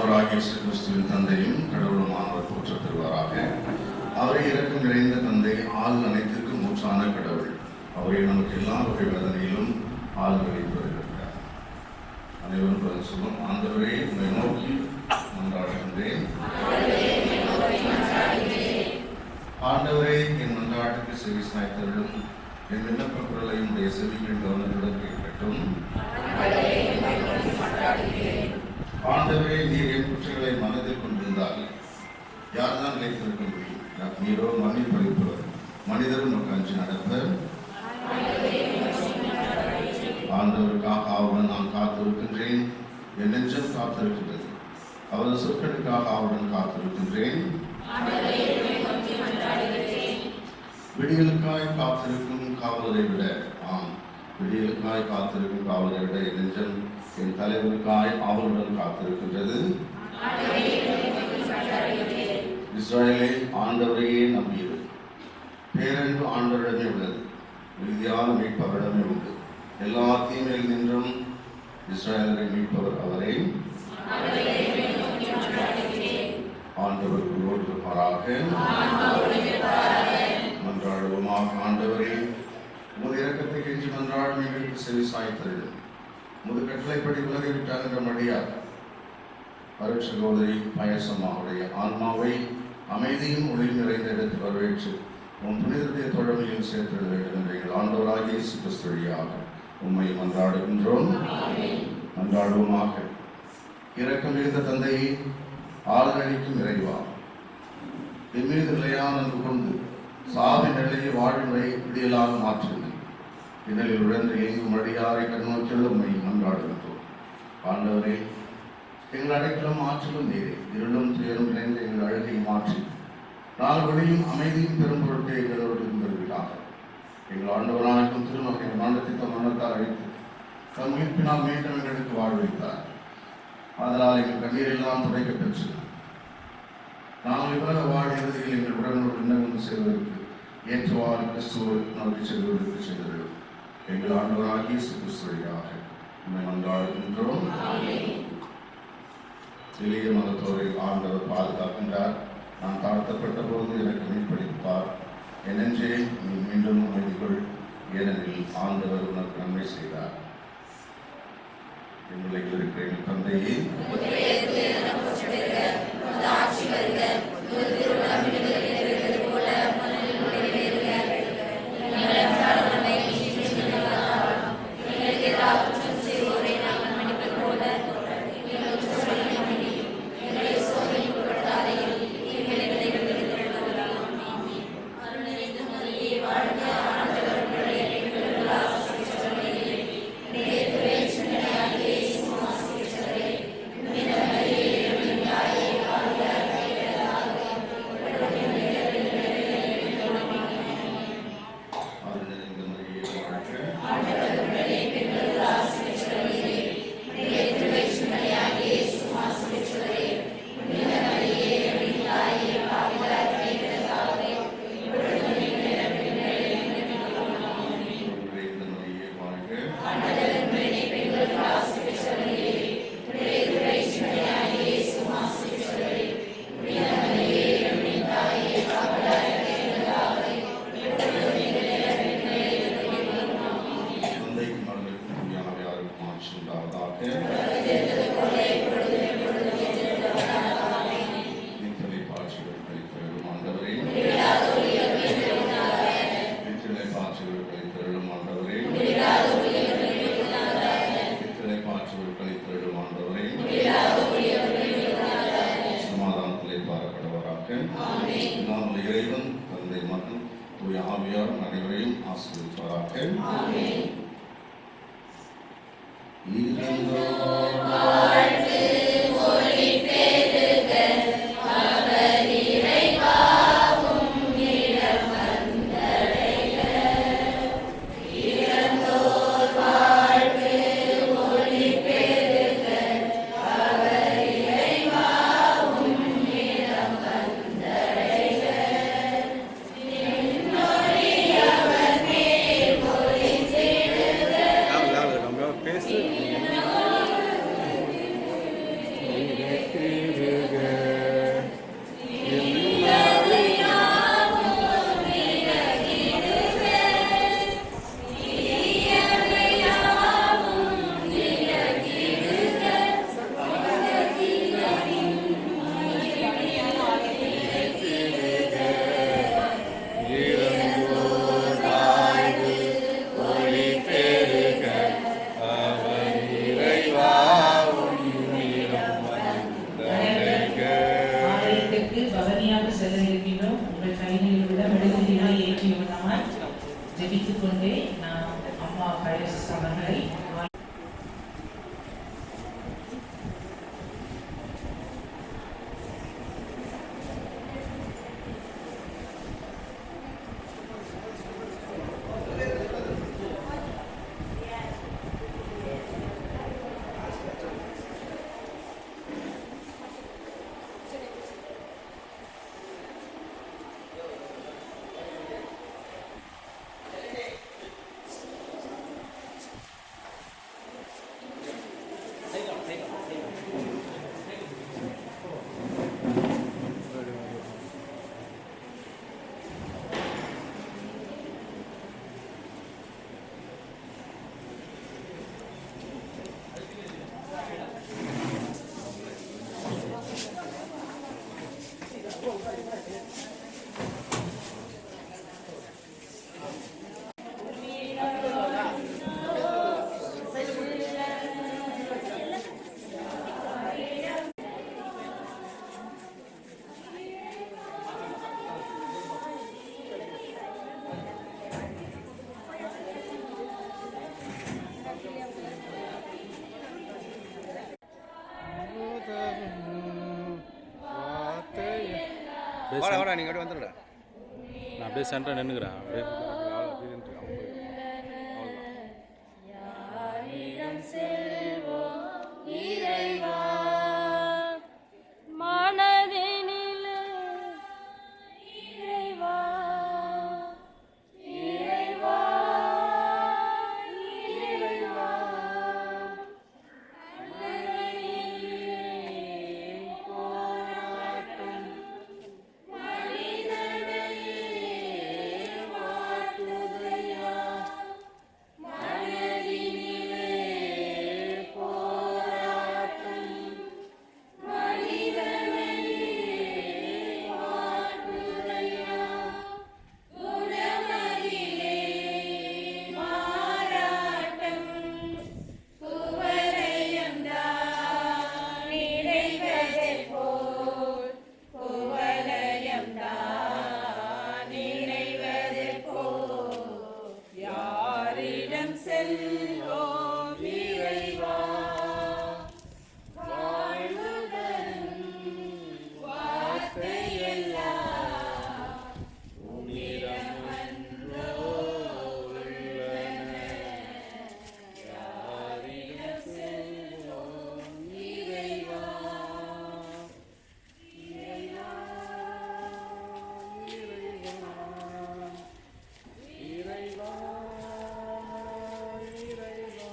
ஆண்டவராகிய இயேசு கிறிஸ்துவின் தந்தையும் கடவுளுமானவர் போற்றப் பெறுவாராக. அவரை இரக்கம் நிறைந்த தந்தை, ஆள் அனைத்திற்கும் மூச்சான கடவுள். அவரை நமக்கு எல்லா வகை வேதனையிலும் ஆள்களித்து வருகிறார். அனைவரும் பதில் சொல்லும். ஆண்டவரே, உங்களை நோக்கி மன்றாடுகின்றேன். ஆண்டவரே, என் மன்றாட்டுக்கு செவி சாய்த்தருளும். என் விண்ணப்ப குரலையும் உடைய செவிகளின் கவனத்துடன் கேட்கட்டும். ஆண்டவரே, நீர் என் குற்றங்களை மனதில் கொண்டிருந்தால் யார்தான் நிலைத்திருக்க முடியும்? நீரோ மன்னிப்பளிப்பவர், மனிதரும் நமக்கு அஞ்சு நடப்பர். ஆண்டவருக்காக ஆவுடன் நான் காத்திருக்கின்றேன். என் நெஞ்சம் காத்திருக்கின்றது. அவரது சொற்களுக்காக ஆவுடன் காத்திருக்கின்றேன். விடியலுக்காய் காத்திருக்கும் காவலரை விட, விடியலுக்காய் காத்திருக்கும் காவலரை விட என் நெஞ்சம் என் தலைவருக்காய் ஆவலுடன் காத்திருக்கின்றது. இஸ்ரவேலே, ஆண்டவரையே நம்பியது. பேரன்பு ஆண்டவரிடமே உள்ளது. உறுதியான மீட்பவரிடமே உண்டு. எல்லா தீமையில் நின்றும் இஸ்ரவேலை மீட்பவர் அவரை. ஆண்டவர் உங்களோடு இருப்பாராக. மன்றாடுவோமாக. ஆண்டவரே, உமது இரக்கத்தை கெஞ்சி மன்றாடும் எங்களுக்கு செவி சாய்த்தருளும். உமது கட்டளைப்படி உலகை விட்டார் என்ற மடியார் அருட்சகோதரி பயசம்மாவுடைய ஆன்மாவை அமைதியும் ஒளியும் நிறைந்த இடத்தில் வரவேற்று உன் புனிதருடைய தோழமையில் சேர்த்திட வேண்டும் என்ற எங்கள் ஆண்டவராகிய இயேசு கிறிஸ்து வழியாக உம்மை மன்றாடுகின்றோம். மன்றாடுவோமாக. இரக்கம் மிகுந்த தந்தையை, ஆளுநரிக்கும் இறைவா, என் மீது நிலையான அன்பு கொண்டு சாவின் நிலையை வாழும் வரை விடியலாக மாற்றுங்கள். இதழில் உழந்து எங்கும் அடியாரை கண்ணோக்கியுள்ள உம்மை மன்றாடுகின்றோம். ஆண்டவரே, எங்கள் அடைக்கலும் ஆற்றலும் நீரே. இருளும் துயரும் நிறைந்த எங்கள் அழகையை மாற்றி நாள் வழியும் அமைதியும் பெரும் பொருட்டை எங்களோடு இருந்திருக்கிறார். எங்கள் ஆண்டவராகும் திருமகனை மரணத்தை தம் மரணத்தால் அழைத்து தம் மீட்பினால் மீண்டும் எங்களுக்கு வாழ்வைத்தார். அதனால் எங்கள் கண்ணீரெல்லாம் துடைக்க பெற்று நாங்கள் இவ்வளவு வாழ் இறுதியில் எங்கள் உடனோடு விண்ணகம் செய்வதற்கு ஏற்றவாறு கிறிஸ்துவ நோக்கி செல்வதற்கு செய்தது எங்கள் ஆண்டவராகிய இயேசு கிறிஸ்து வழியாக உம்மை மன்றாடுகின்றோம். எளிய மதத்தோரை ஆண்டவர் பாதுகாக்கின்றார். நான் தாழ்த்தப்பட்ட போது எனக்கு மீட்பளித்தார். என் நெஞ்சே, நீ மீண்டும் அமைதிகள், ஏனெனில் ஆண்டவர் உனக்கு நன்மை செய்தார். எங்களுக்கு இருக்கிற எங்கள் தந்தையே, இறைவன் தந்தை மகன் தூய ஆவியார் அனைவரையும் ஆசீர்வதிப்பாராக. வாடா அப்படியே வாடா நீங்கள் அப்படியே வந்துடுடா. நான் அப்படியே சென்டராக நின்றுக்கிறேன். அப்படியே அப்படியே நின்றுருக்கேன். அவன் போயிடும். அவ்வளோதான். யாரிடம் செல்வோம் இறைவா மனதினிலே இறைவா இறைவா இறைவா மனதினிலே போராட்டம் மனிதனையே வாட்டுதையா மனதினிலே போராட்டம் மனிதனையே வாட்டுதையா குணமதிலே மாறாட்டம் குவலயம்தான் நிறைவதைப் போல் குவலயம்தான் நிறைவதைப் போல் யாரிடம் செல்வோம் இறைவா வாழ்வுதரும் வார்த்தையெல்லாம் உன்னிடமன்றோ உள்ளன. யாரிடம் செல்வோம் இறைவா இறைவா இறைவா, இறைவா.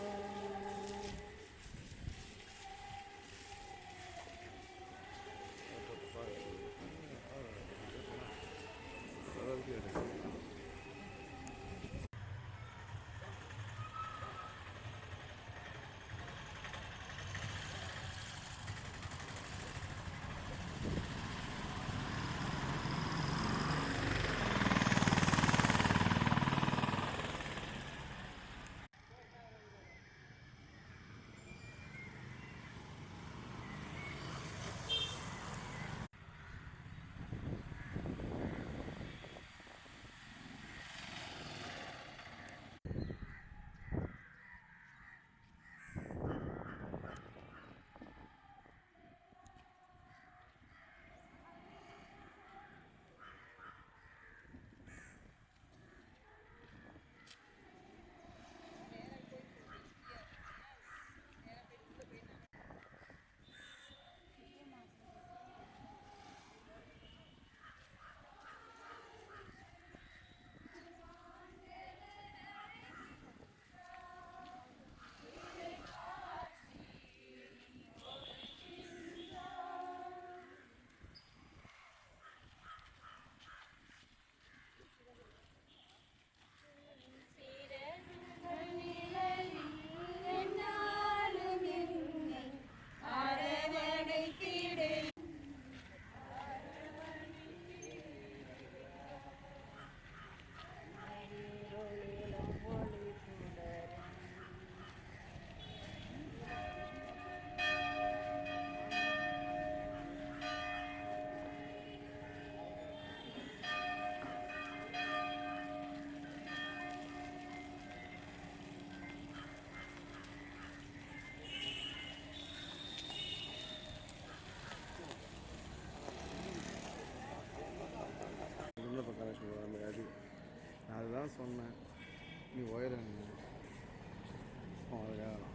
நான் அதுதான் சொன்னேன், நீ உயரம் அதுக்காக தான்.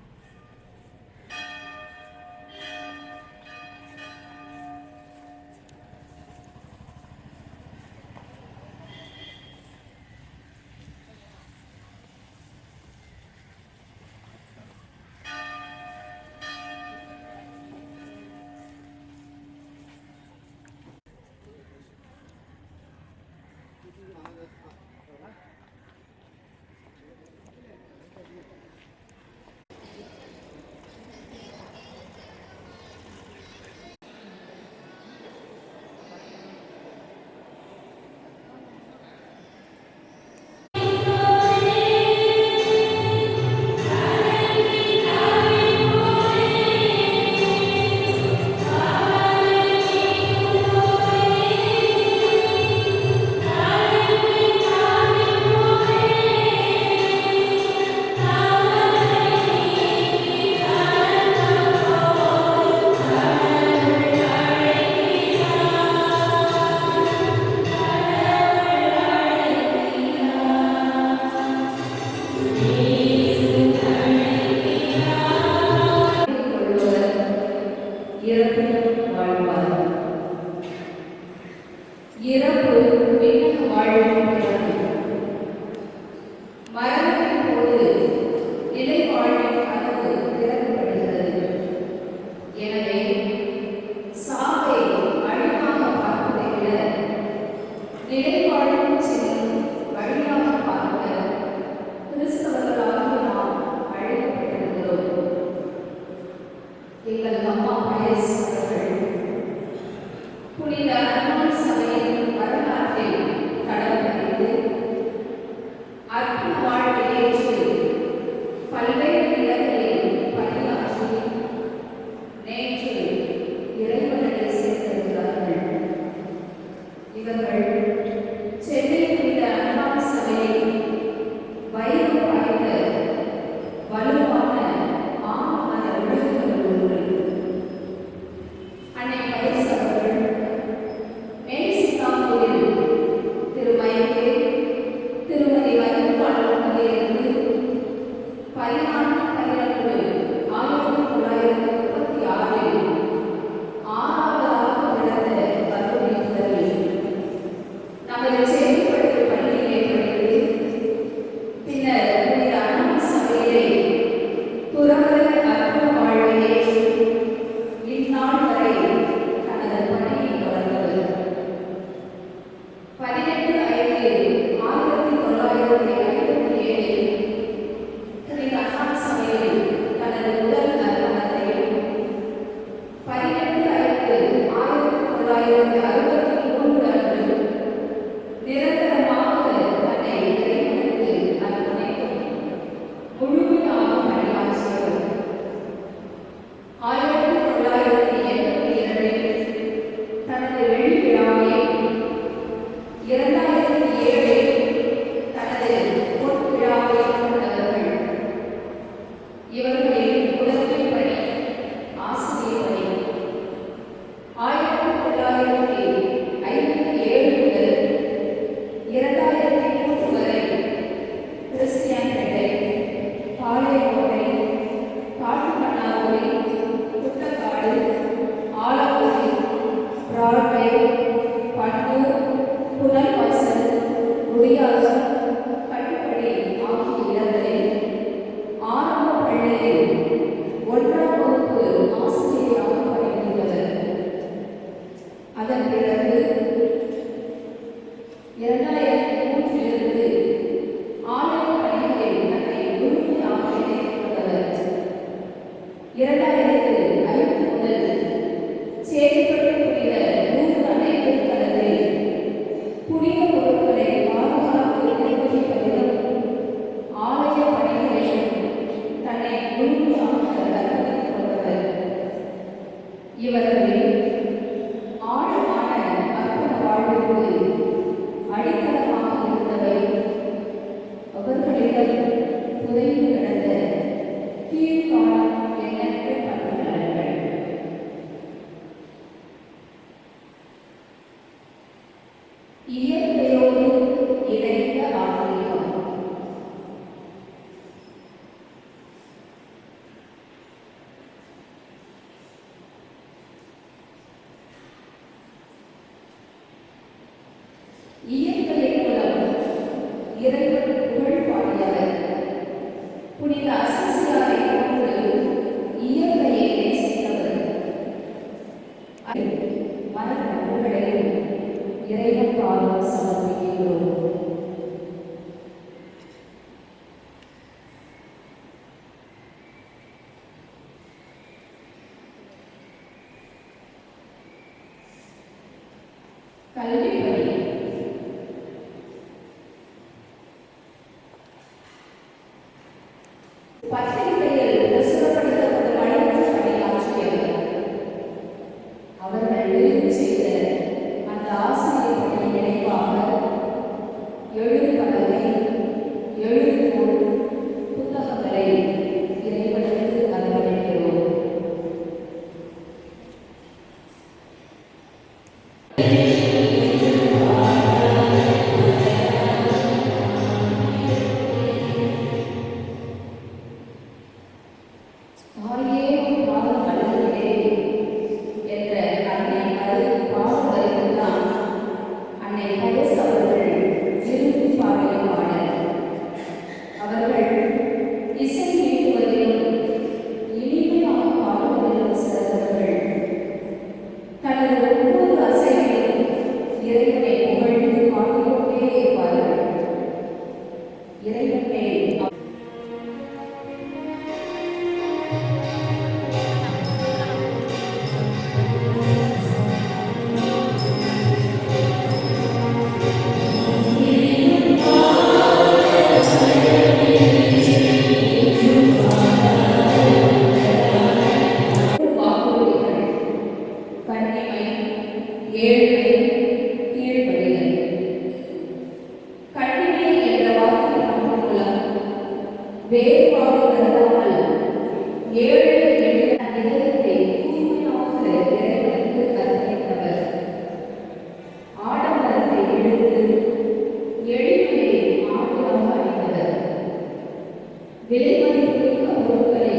விலைமதிப்பற்ற மிக்க பொருட்களை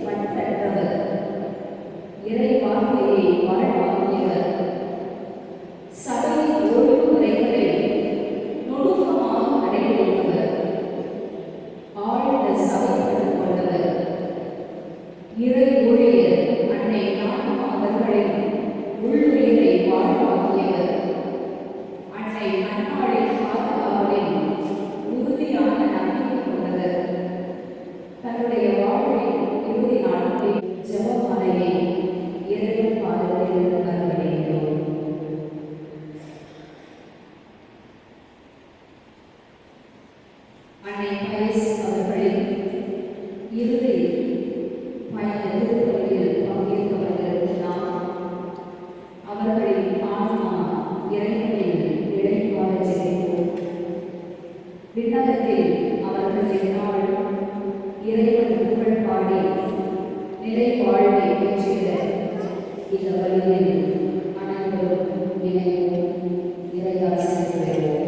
பற்றற்றவர், இறை வார்த்தையை வாழ்வாக்கியவர், சபையின் ஒழுங்குமுறைகளை நுணுக்கமாக கடைபிடிப்பவர், ஆழ்ந்த சபைப்பட்டு கொண்டவர், இறை ஊழியர் அன்னை ஞானம்மா அவர்களின் உள்ளுயிரை வாழ்வாக்கியவர், அன்னை அன்னாளின் பாதுகாவலின் உறுதியான நம்பிக்கை கொண்டவர், தன்னுடைய வாழ்வின் இறுதி நாட்களில் ஜெபமாலையை இறைவன் பாதத்தில் அர்ப்பணிக்கிறோம். அன்னை பயஸ் அவர்களின் இறுதி பயண திருப்பலியில் பங்கேற்க வந்திருக்கும் நாம் அவர்களின் ஆன்மா இறைவனில் இடைப்பாட ஜெபிப்போம். விண்ணகத்தில் அவர்கள் என்னால் இறைவன் புகழ் பாடி நிலை வாழ்வை பெற்றிட இந்த வழியில் அனைவரும் இணைவோம். இறையாசி பெறுவோம்.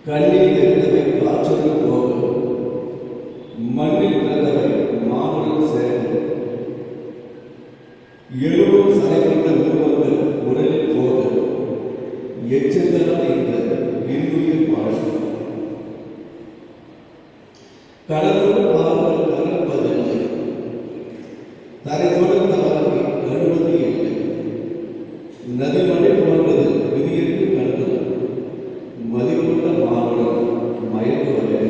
கண்ணில் தெரிந்தவை காற்றல் போக, மண்ணில் பிறந்தவை மாவுடன் சேர்ந்து, எழுவும் சரை கொண்ட உருவங்கள் உடலில் போக, எச்சங்களால் இந்த இன்னுயிர் பாடும். கடலோடு பாவங்கள் கலப்பதில்லை, தரை தொடர்ந்தவர்கள் அழுவது இல்லை. நதிமழை போன்றது விதியிற்கு கண்டு மதிப்புள்ள மாவுடன் மயக்குவதே.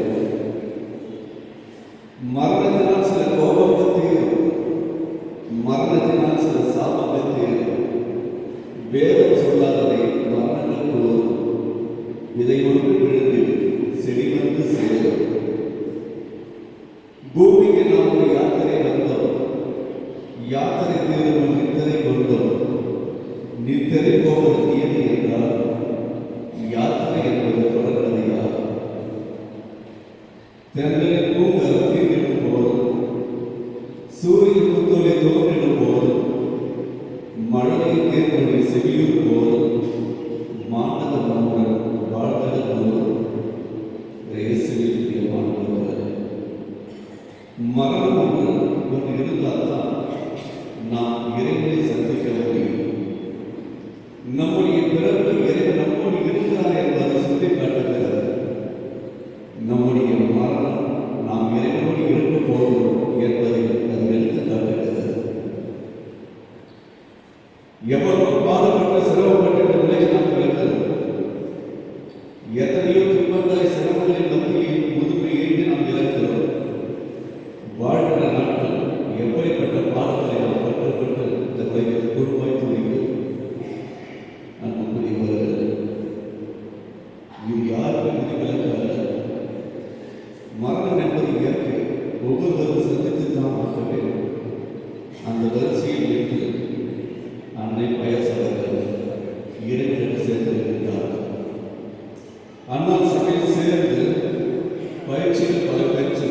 மரணத்தினால் சில கோபங்கள் தீரும், மரணத்தினால் சில சாபங்கள் தீரும். வேதம் சொல்லாததை மரணங்கள் கூறும். விதை ஒன்று விழுந்து செடி வந்து சேரும். பூமிக்கு நாம் ஒரு யாத்திரை வந்தோம், யாத்திரை தீரும் நித்திரை கொண்டோம். நித்திரை போவது நியதி என்றால் யாத்திரை என்பது தொடர்கதையாகும். தென்றலில் பூங்கரம் தீர்ந்திடும் போதும், சூரியன் புத்தொலை தோன்றிடும் போதும், மழலை தேர்மொழி செவியும் போதும், மாநக நம்முடன் வாழ்ந்தது போதும். இயேசுவில் பிரியமானவர்களே, மரணம் ஒன்று இருந்தால்தான் நாம் இறைவனை சந்திக்க முடியும். நம்முடைய பிறப்பு இறைவன் நம்மோடு இருக்கிறார் என்பதை சொல்லி காட்டுகிறது. நம்முடைய மரணம் நாம் இறைவனோடு இருக்க போகிறோம் என்பதை அது எடுத்து காட்டுகிறது. எவ்வளவு பாடுபட்டு சிரமப்பட்டு இந்த உலகில் நாம் பிறக்கிறோம். எத்தனையோ துன்பங்களை சிரமங்களின் மத்தியில் முதுமையை நாம் இழக்கிறோம். வாழ்கிற நாட்கள் எப்படிப்பட்ட பாடங்களை நாம் கற்றுக்கொண்டு இந்த உலகில் குழுவாய் துணிக்கிறோம். இது யாருக்கும் விதிவிலக்கல்ல. மரணம் என்பது இயற்கை, ஒவ்வொருவரும் சந்தித்து தான் ஆக வேண்டும். அந்த வரிசையில் இன்று அன்னை பயசவர்கள் இறைவனுக்கு சேர்ந்திருக்கிறார்கள். அண்ணால் சபையில் சேர்ந்து பயிற்சியில் பல பெற்று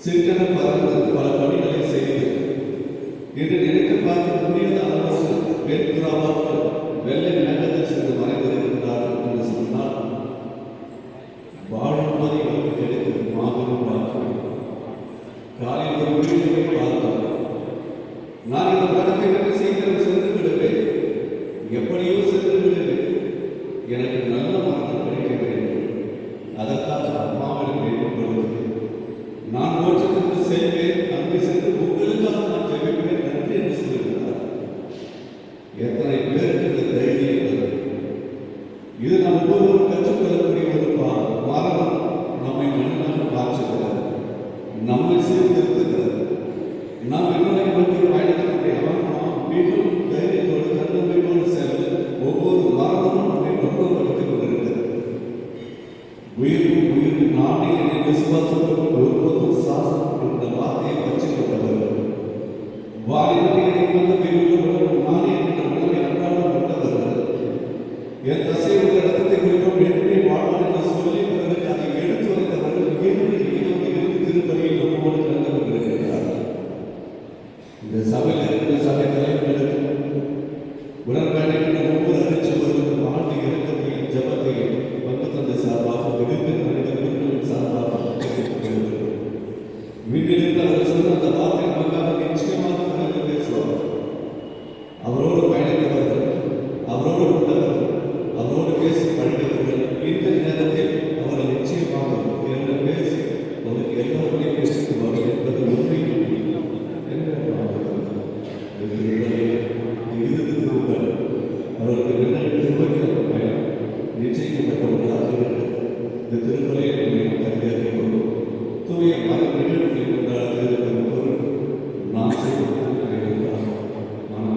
சிற்றன பறந்து பல பணிகளை செய்து இன்று நினைக்க பார்க்க முடியாத அளவு வெண்புறாவாக வெள்ளை மேகத்தில் சென்று மறைந்திருக்கிறார்கள் என்று சொன்னால் வாழும்போது இவருக்கு கிடைக்கும் மாபெரும் பாக்கியம். காலையில் ஒரு வீடுகளை பார்த்தோம். நான் இந்த படத்தை பற்றி சீக்கிரம் சென்று விடுவேன், எப்படியோ சென்று விடுவேன், எனக்கு நல்ல மரணம் கிடைக்க வேண்டும். அதற்காக அம்மாவிடம் வேண்டிக் கொள்கிறேன். நான் மோட்சத்திற்கு செல்வேன், அங்கே சென்று உங்களுக்காக நான் ஜெபிப்பேன். வாலிபட்டிகளின் வந்த வீடுகளுடன் நானே என்ற உணவை அன்றாடம் கொண்டவர் என் தசையுள்ள ரத்தத்தை குறிப்போம் எப்படி வாழ்வான் என்று சொல்லி பிறகு அதை எடுத்து வைத்தவர்கள் இன்று 22 திருப்பலியில் நம்மோடு கலந்து கொண்டிருக்கிறார்கள். இந்த சபையில் இருக்கிற சபை தலைவர்களுக்கு உடன்படிக்கின்ற ஒவ்வொரு அழைச்சவர்களுக்கும் ஆண்டு இறக்கத்தையும் ஜபத்தையும் பங்கு தந்தை சார்பாக விடுப்பின் அனைவரும் சார்பாக வீட்டிலிருந்து அவர் சொன்ன அந்த வார்த்தை நமக்காக நிச்சயமாக கலந்து பேசுவார். அவரோடு பயணித்தவர்கள், அவரோடு உள்ளவர்கள், அவரோடு பேசி பழகியவர்கள் இந்த நேரத்தில் அவர்கள் நிச்சயமாக என்ன பேசி அவருக்கு எல்லாருடையும் பேசிக்குவார்கள் என்பது உண்மையில் அவர்களுக்கு என்ன திருமண பயணம் நிச்சயிக்கப்பட்டவர்களாக இந்த திருமலையை கருதியாக்கிக் தூய மத நிகழ்வுகளை கொண்டாடுவதற்கு நாம் செய்வது நான்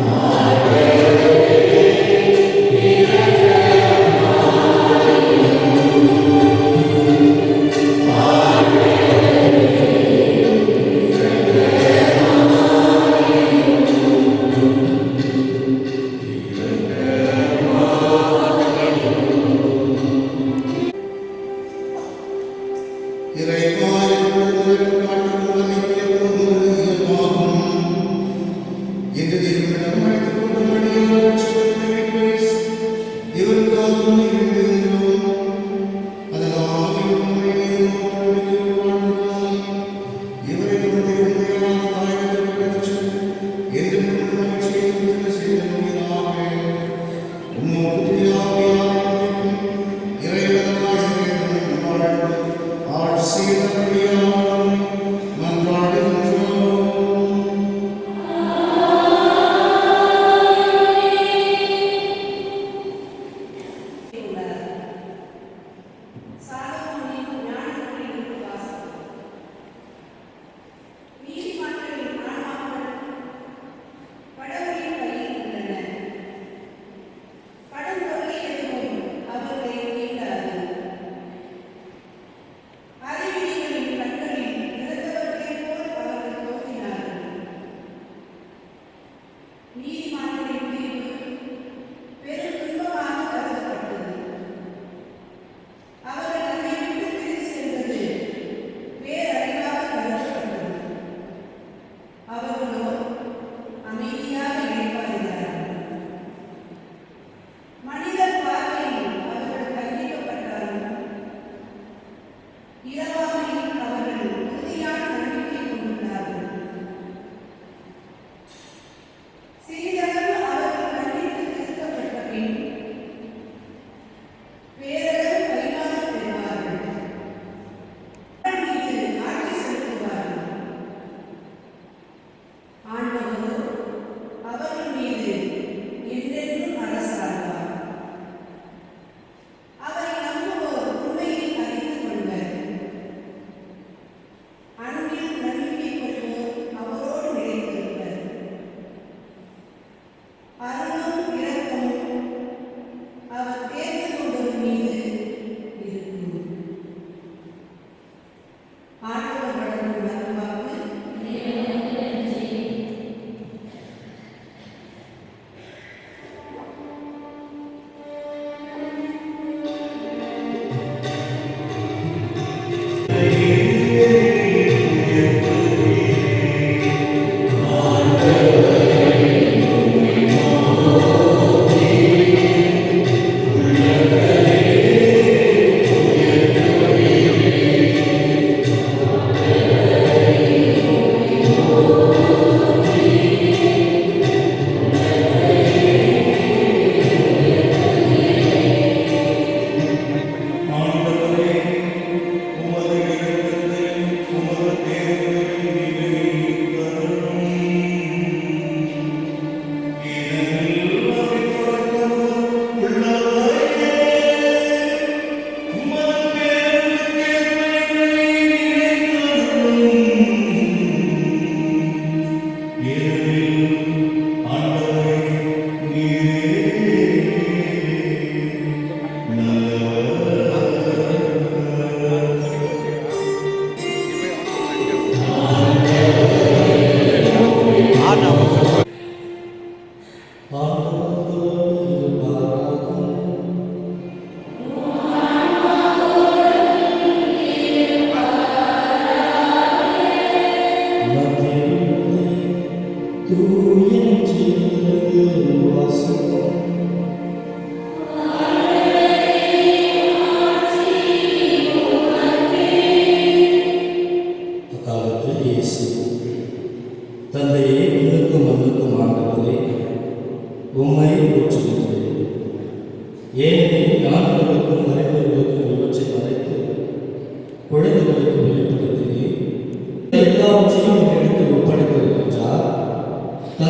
ஆ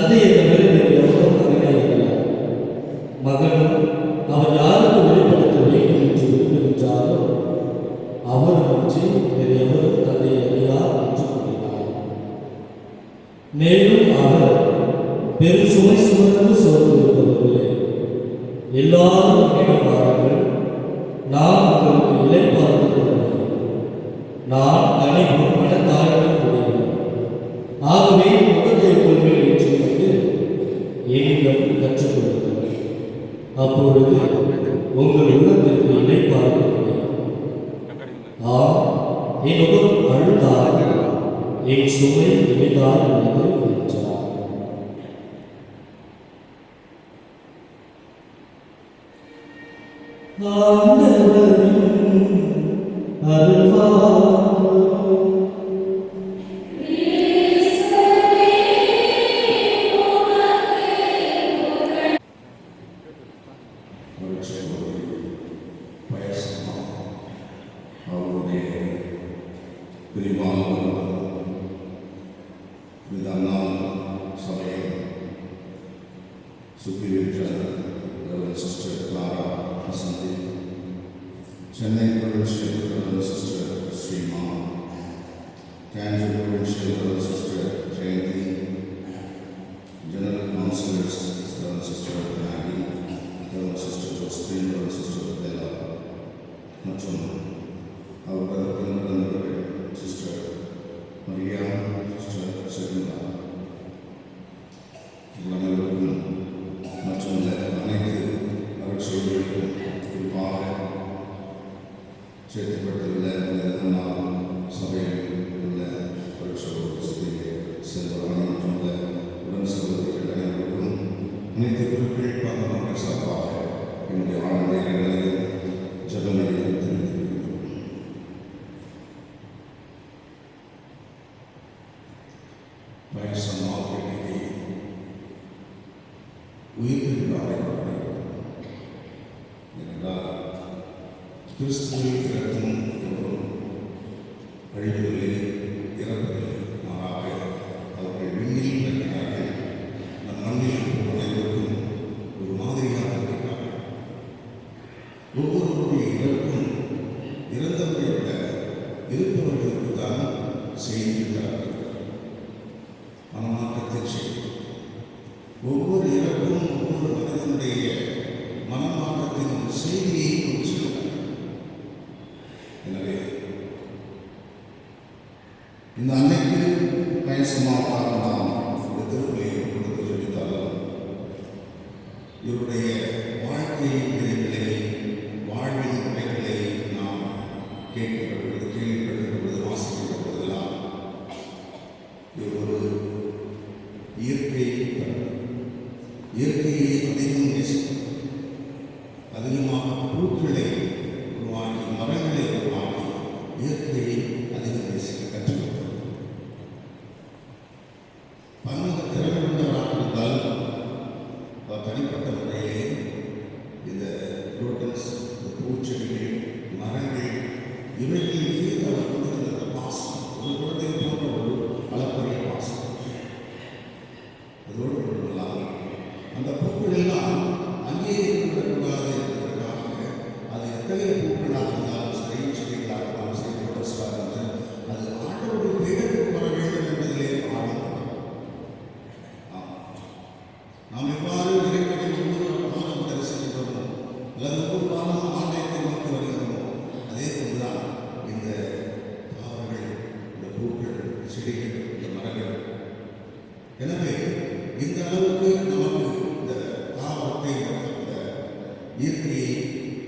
தந்தையை தவிர வேறு எவரும் மகனே அல்ல. மகனும் அவர் யாருக்கு வெளிப்படுத்த வேண்டும் என்று விரும்புகின்றாரோ அவர் அன்றி வேறு எவரும் தந்தையை அறியார் என்று கூறினார். மேலும் அவர் பெரும் சுமை சுமந்து சோர்ந்திருப்பவர்களே, எல்லாரும் என்னிடம் வாருங்கள், நான் உங்களுக்கு இளைப்பாறுதல் தருவேன். நான் கனிவும் மனத்தாழ்மையும் உடையவன். ஆகவே முகத்தை கொள்வேன் ஏற்றுக்கொண்டு என்னிடம் கற்றுக்கொள்ளுங்கள். அப்பொழுது உங்கள் உள்ளத்திற்கு இளைப்பாறுதல் கிடைக்கும். என் முகம் அழுதாக என் சுமை எளிதாக உள்ளது என்றார். ஆண்டவரின் அருள்வாக்கு. Chennai Provincial Sister Srima, Tanjore Provincial Sister Jayanti, General Councillors Sister Maggie, Sister Josephine, Sister Bella, மற்றும் அவர்கள் சிஸ்டர் மரியா, சிஸ்டர் செகுந்தா அனைவருக்கும் மற்றும் அனைத்து அவர்களுக்கும் குறிப்பாக சேர்க்கப்பட்டுள்ள சபையில் உள்ள செல்வராணி மற்றும் உடன் சகோதரர்கள் அனைவருக்கும் அனைத்து பொருட்கள் மக்கள் சார்பாக என்னுடைய ஆழ்ந்த நிலையில் ஜபங்களை தெரிவித்திருக்கிறோம். உயிர்ப்பின் ஏனென்றால் கிறிஸ்துவின் இறக்கும் எவரும் அழிவதில்லை, இறப்பதில்லை. மாறாக அவர்கள் விண்ணில் இருக்கிறார்கள், நம் மண்ணில் அனைவருக்கும் ஒரு மாதிரியாக இருக்கிறார்கள். ஒவ்வொருவருடைய இறப்பும் இறந்தவர்களை விட இருப்பவர்களுக்கு தான் செய்திருக்கிறார்கள். மனமாற்றத்தில் செய்தி ஒவ்வொரு இறப்பும் ஒவ்வொரு மனிதனுடைய மனமாற்றத்தின் செய்தியை கொண்டு செல்கிறார். எனவே இந்த அன்னைக்கு பயசமாக நாம் இந்த திருப்பலியை கொடுத்து ஜெபித்தாலும் இவருடைய வாழ்க்கை விதிகளை, வாழ்வின் முறைகளை நாம் கேட்கப்படுவது, கேள்விப்படுவது, வாசிக்கப்படுவதெல்லாம் இவர் ஒரு இயற்கையை அதிகம் நேசிக்கும், அதிகமாக பூக்களை உருவாக்கி, மரங்களை உருவாக்கி, இயற்கையை அதிகம் நேசிக்க கற்றுக்கொண்டார். பன்முக திறமை உள்ளவராக இருந்தால் தனிப்பட்ட முறையிலே இந்த ரோட்டன்ஸ், இந்த பூச்செடிகள், மரங்கள், இவைகள் மீது அவர் கொண்டிருந்த பாசம், ஒரு குழந்தை போன்ற ஒரு அளப்பரிய பாசம். அதோடு மட்டுமில்லாமல் அந்த பூக்கள் எல்லாம் அங்கேயே இருக்கக்கூடாது என்பதற்காக அது எத்தகைய பூக்களாக இருந்தாலும் சரி, செடிகளாக இருந்தாலும் சரி, ரோட்டஸாக இருந்தாலும் அது ஆண்டவருடைய பேருக்கு வர வேண்டும் என்பதிலே ஆர்வம். நாம் எவ்வாறு இறைவனை ஒவ்வொரு காலம் தரிசிக்கிறோமோ அல்லது ஒவ்வொரு காலம் ஆலயத்தை நோக்கி வருகிறோமோ அதே போன்றுதான் இந்த தாவரங்கள், இந்த பூக்கள், செடிகள், இந்த மரங்கள். எனவே இந்த அளவுக்கு நமக்கு இந்த தாவரத்தை, இந்த இயற்கையை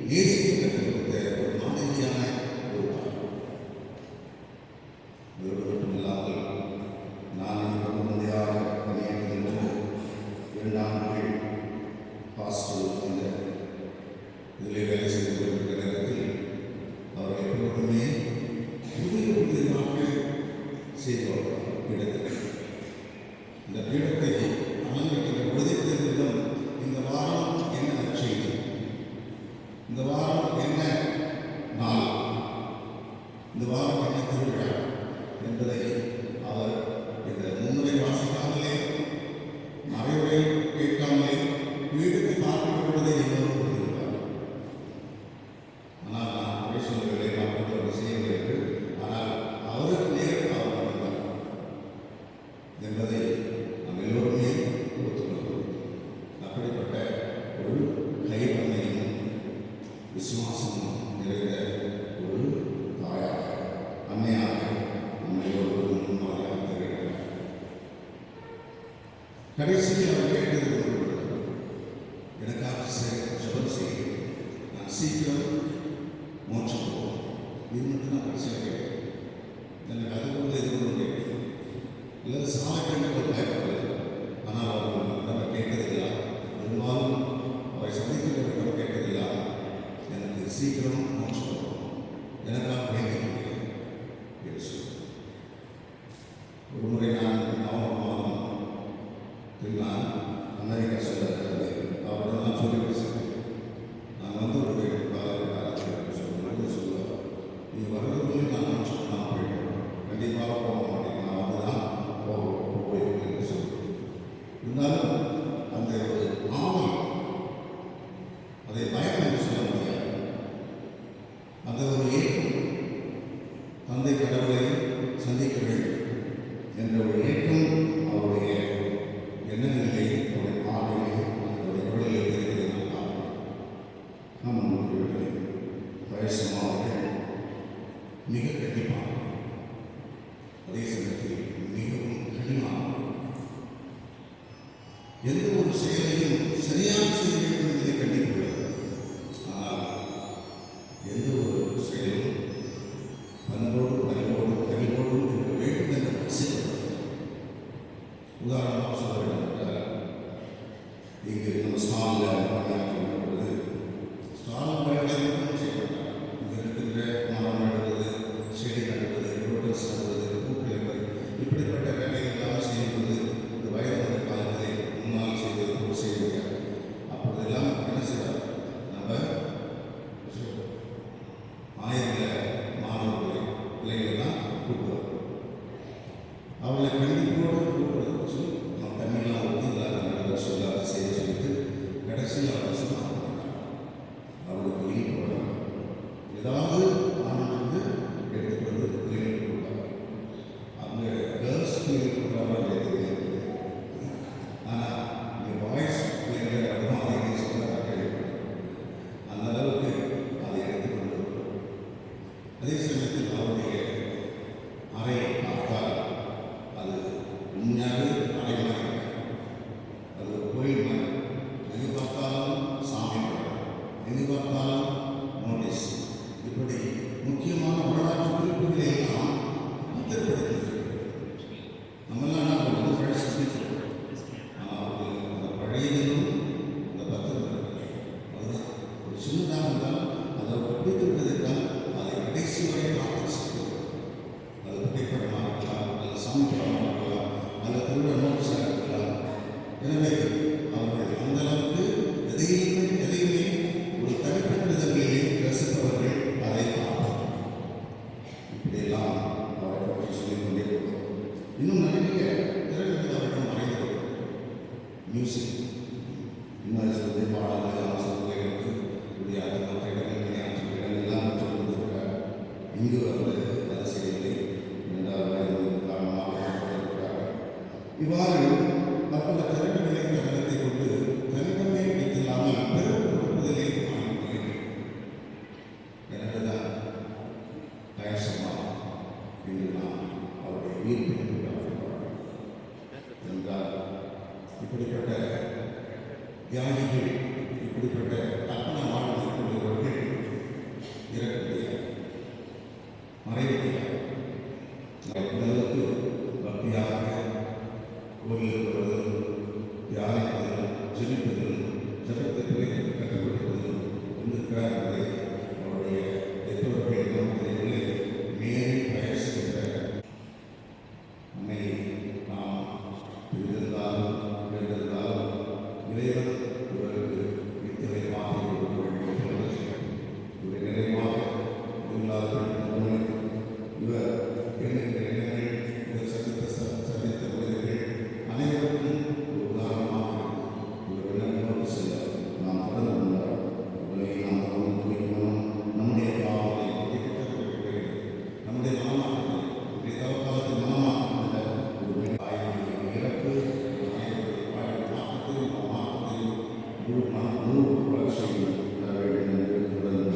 நேசிக்க கற்றுக் கொடுத்த ஒரு மாதிரியான ஒரு தாவரம். இதோடு மட்டுமில்லாமல் நான் இந்த முந்தையாக பணியாற்றிய போது 2 ஆண்டுகள் பாஸ்டர் இந்த இதிலே வேலை செய்து கொண்டிருக்கிற நேரத்தில் அவர் எப்பொழுதுமே புதிதாக செய்து வருவார். பீடத்தை, இந்த பீடத்தை அலங்கரிக்கிற பொழுதிலும் இந்த வாரம் என்ன நற்செய்தி, இந்த வாரம் என்ன நாள், இந்த வாரம் என்ன திருவிழா என்பதை அவர் இந்த முன்னுரை வாசிக்காமலே ஜபம் செய்ய நான் சீக்கிரம் மோட்சம் போவோம். இது மட்டும் நான் கடைசியாக கேட்கிறேன். எனக்கு அது கூட இது கூட கேட்கிறேன். இல்லை சாலை கண்டு பயப்படலை. ஆனால் அவர் நம்ம கேட்கறதில்லை. பெரும்பாலும் அவரை சந்திக்கிற நம்ம கேட்கறதில்லை. எனக்கு சீக்கிரம் மோட்சம் போவோம். எனக்காக வேண்டிக்கிறேன். ஒரு முறை நான் நவம்பர் மாதம் திருநாள் அமெரிக்கா சொல்ல அவரிடம் நான் சொல்லி பேசுகிறேன். நான் வந்து ஒரு சொல்லுவேன், நீ வர்றதுக்குள்ளே நான் நான் போயிடுவேன், கண்டிப்பாக போக மாட்டேன், நான் வந்து தான் போயிருக்கேன் சொல்லுவேன். இருந்தாலும் அந்த ஒரு ஆவல், அதை பயம் என்று சொல்ல முடியாது. அந்த ஒரு ஏக்கம், தந்தை கடவுளை சந்திக்க வேண்டும் என்ற ஒரு ஏக்கம் அவருடைய எண்ணங்களிலே, அவருடைய பார்வையிலே, அவருடைய குரலிலே தெரிவதை நான் பார்க்கிறேன். நாம் நம்முடைய வயசமாவர்கள் மிக கண்டிப்பாக, அதே சமயத்தில் மிகவும் கடினமாக, எந்த ஒரு செயலையும் சரியாக செய்ய வேண்டும் என்பதை கண்டிப்பாக. ஆனால் எந்த ஒரு செயலும் பண்போடு பணிவோடு கனிவோடு இருக்க வேண்டும் என்ற அவசியம். உதாரணமாக சொல்ல வேண்டும் என்றால், இங்கு நம்ம ஸ்டாலில் பணியாற்றுகின்ற பொழுது ஸ்டாலின் பயணம் செய்யப்பட்டார். இங்கே இருக்கின்ற மரம் நடுவது, செடி நடுவது, ரோட்டஸ் நடுவது, பூக்கள் இப்படிப்பட்ட வேலைகள்லாம் செய்வது இந்த வயது காலத்திலே முன்னால் செய்வது போல் செய்வது. அப்பொழுதெல்லாம் என்ன செய்வார், நம்ம ஆயிரங்கள மாணவர்களை பிள்ளைகளை தான் கூப்பிடுவார். அவளை கண்டிப்போடு கூப்பிடுறது சொல்லி நம்ம தண்ணியெல்லாம் ஊற்றி இல்லாத நடக்க சொல்லாத செய்ய சொல்லிட்டு கடைசியில் அவள் சொன்னாங்க, அவளுக்கு லீவ் போடுறாங்க. ஏதாவது மாணவர்களுக்கு எடுத்துகிட்டு வந்து பிள்ளைகளுக்கு கொடுப்பாங்க. அங்கே கேர்ள்ஸ் பிள்ளைகளுக்கு கொடுப்பாங்க தெரியல. ஆனால் இங்கே பாய்ஸ் பிள்ளைங்களை அப்படின்னா அதை சொல்ல கேள்விப்பட்டேன். அந்த அளவுக்கு அதை எடுத்துக்கொண்டு வருவோம். அதே சமயத்தில் அவருடைய அறையை பார்த்தால் அது உண்மையாக அறை மாதிரி, அது ஒரு கோயில் மாதிரி. எங்கு பார்த்தாலும் சாமி படம், எங்கு பார்த்தாலும் நோட்டீஸ், இப்படி முக்கியமான வரலாற்று குறிப்புகளை எல்லாம் பத்திரப்படுத்தி நம்மெல்லாம் என்ன பண்ணுறது, பழைய சந்திக்கிறோம். ஆனால் அவர்கள் அந்த பழையதிலும் அந்த பத்திரப்படுத்துகிறது. அதுதான் ஒரு சின்னதாக இருந்தால் அதை ஒப்பித்து விட்டதற்கால் அதை கடைசி வரை பார்த்து செய்வோம். அது புகைப்படமாக இருக்கலாம், அல்லது சமப்படமாக இருக்கலாம், அல்லது திருவிழா நோட்டீஸாக இருக்கலாம். எனவே அவர்கள் அந்த அளவுக்கு எதையுமே ஒரு தனிப்பட்ட விதங்களிலே ரசிப்பவர்கள் அதை பார்ப்பார்கள். இப்படியெல்லாம் அவரை பற்றி சொல்லிக் கொண்டே இருக்கிறோம். இன்னும் நிறைய திறன்கள் அவரிடம் மறைந்து மியூசிக், இன்னும் சொல்வது பாடல்கள், ஆசிரியர்களுக்கு முடியாத மற்ற இடங்கள் ஆற்று இடங்கள்லாம் கற்றுக் கொடுத்திருக்கிறார். இங்கு வந்து அதை செய்யவில்லை, 2வது வயது காரணமாக இருக்கிறார். இவ்வாறு பற்பல திறன்களை தகவலை கொண்டு தனித்தன்மை வைத்தில்லாமல் பிறகு கொடுப்பதிலே மாறிவிடுகிறேன். எனவேதான் தயசமா இன்று நான் அவருடைய உயிர் பிடிக்கிறார் என்றால், இப்படிப்பட்ட தியாகிகள், இப்படிப்பட்ட அர்ப்பண வாழ்வை கொண்டவர்கள் இறக்கக்கூடிய மறைவுடைய உடலுக்கு பக்தியாக கோயிலுக்கு வருவதும், தியானிப்பதும், ஜெபிப்பதும், ஜபத்தை பிள்ளைகளுக்கு கற்றுக் கொடுப்பதும் இருக்கிறார் என்பதை அவருடைய பெற்றோர்கள் நம்முடைய மேலே பயசுகின்ற நம்மை நாம் பிரிந்திருந்தாலும் பிரிந்திருந்தாலும் இறைவன் இவருக்கு வித்தலை மாற்றி கொடுக்க வேண்டும். இவரை நிறைவாக இல்லாத இவர் எண்ணுகின்ற எண்ணங்கள், இவர் சந்தித்த மனிதர்கள் அனைவருக்கும் ஒரு உதாரணமாக இவர் எண்ணங்களோடு செல்ல நாம் தொடர்ந்து கொண்டார். இவரை நாம் தொடர்ந்து துணிக்கணும். நம்முடைய பாவனை நம்முடைய மனமாற்றத்தை, நம்முடைய தவக்காலத்தில் மனமாற்ற ஒரு இறப்பு மாற்றத்தையும் முழு வளர்ச்சியும் தர வேண்டும் என்று தொடர்ந்து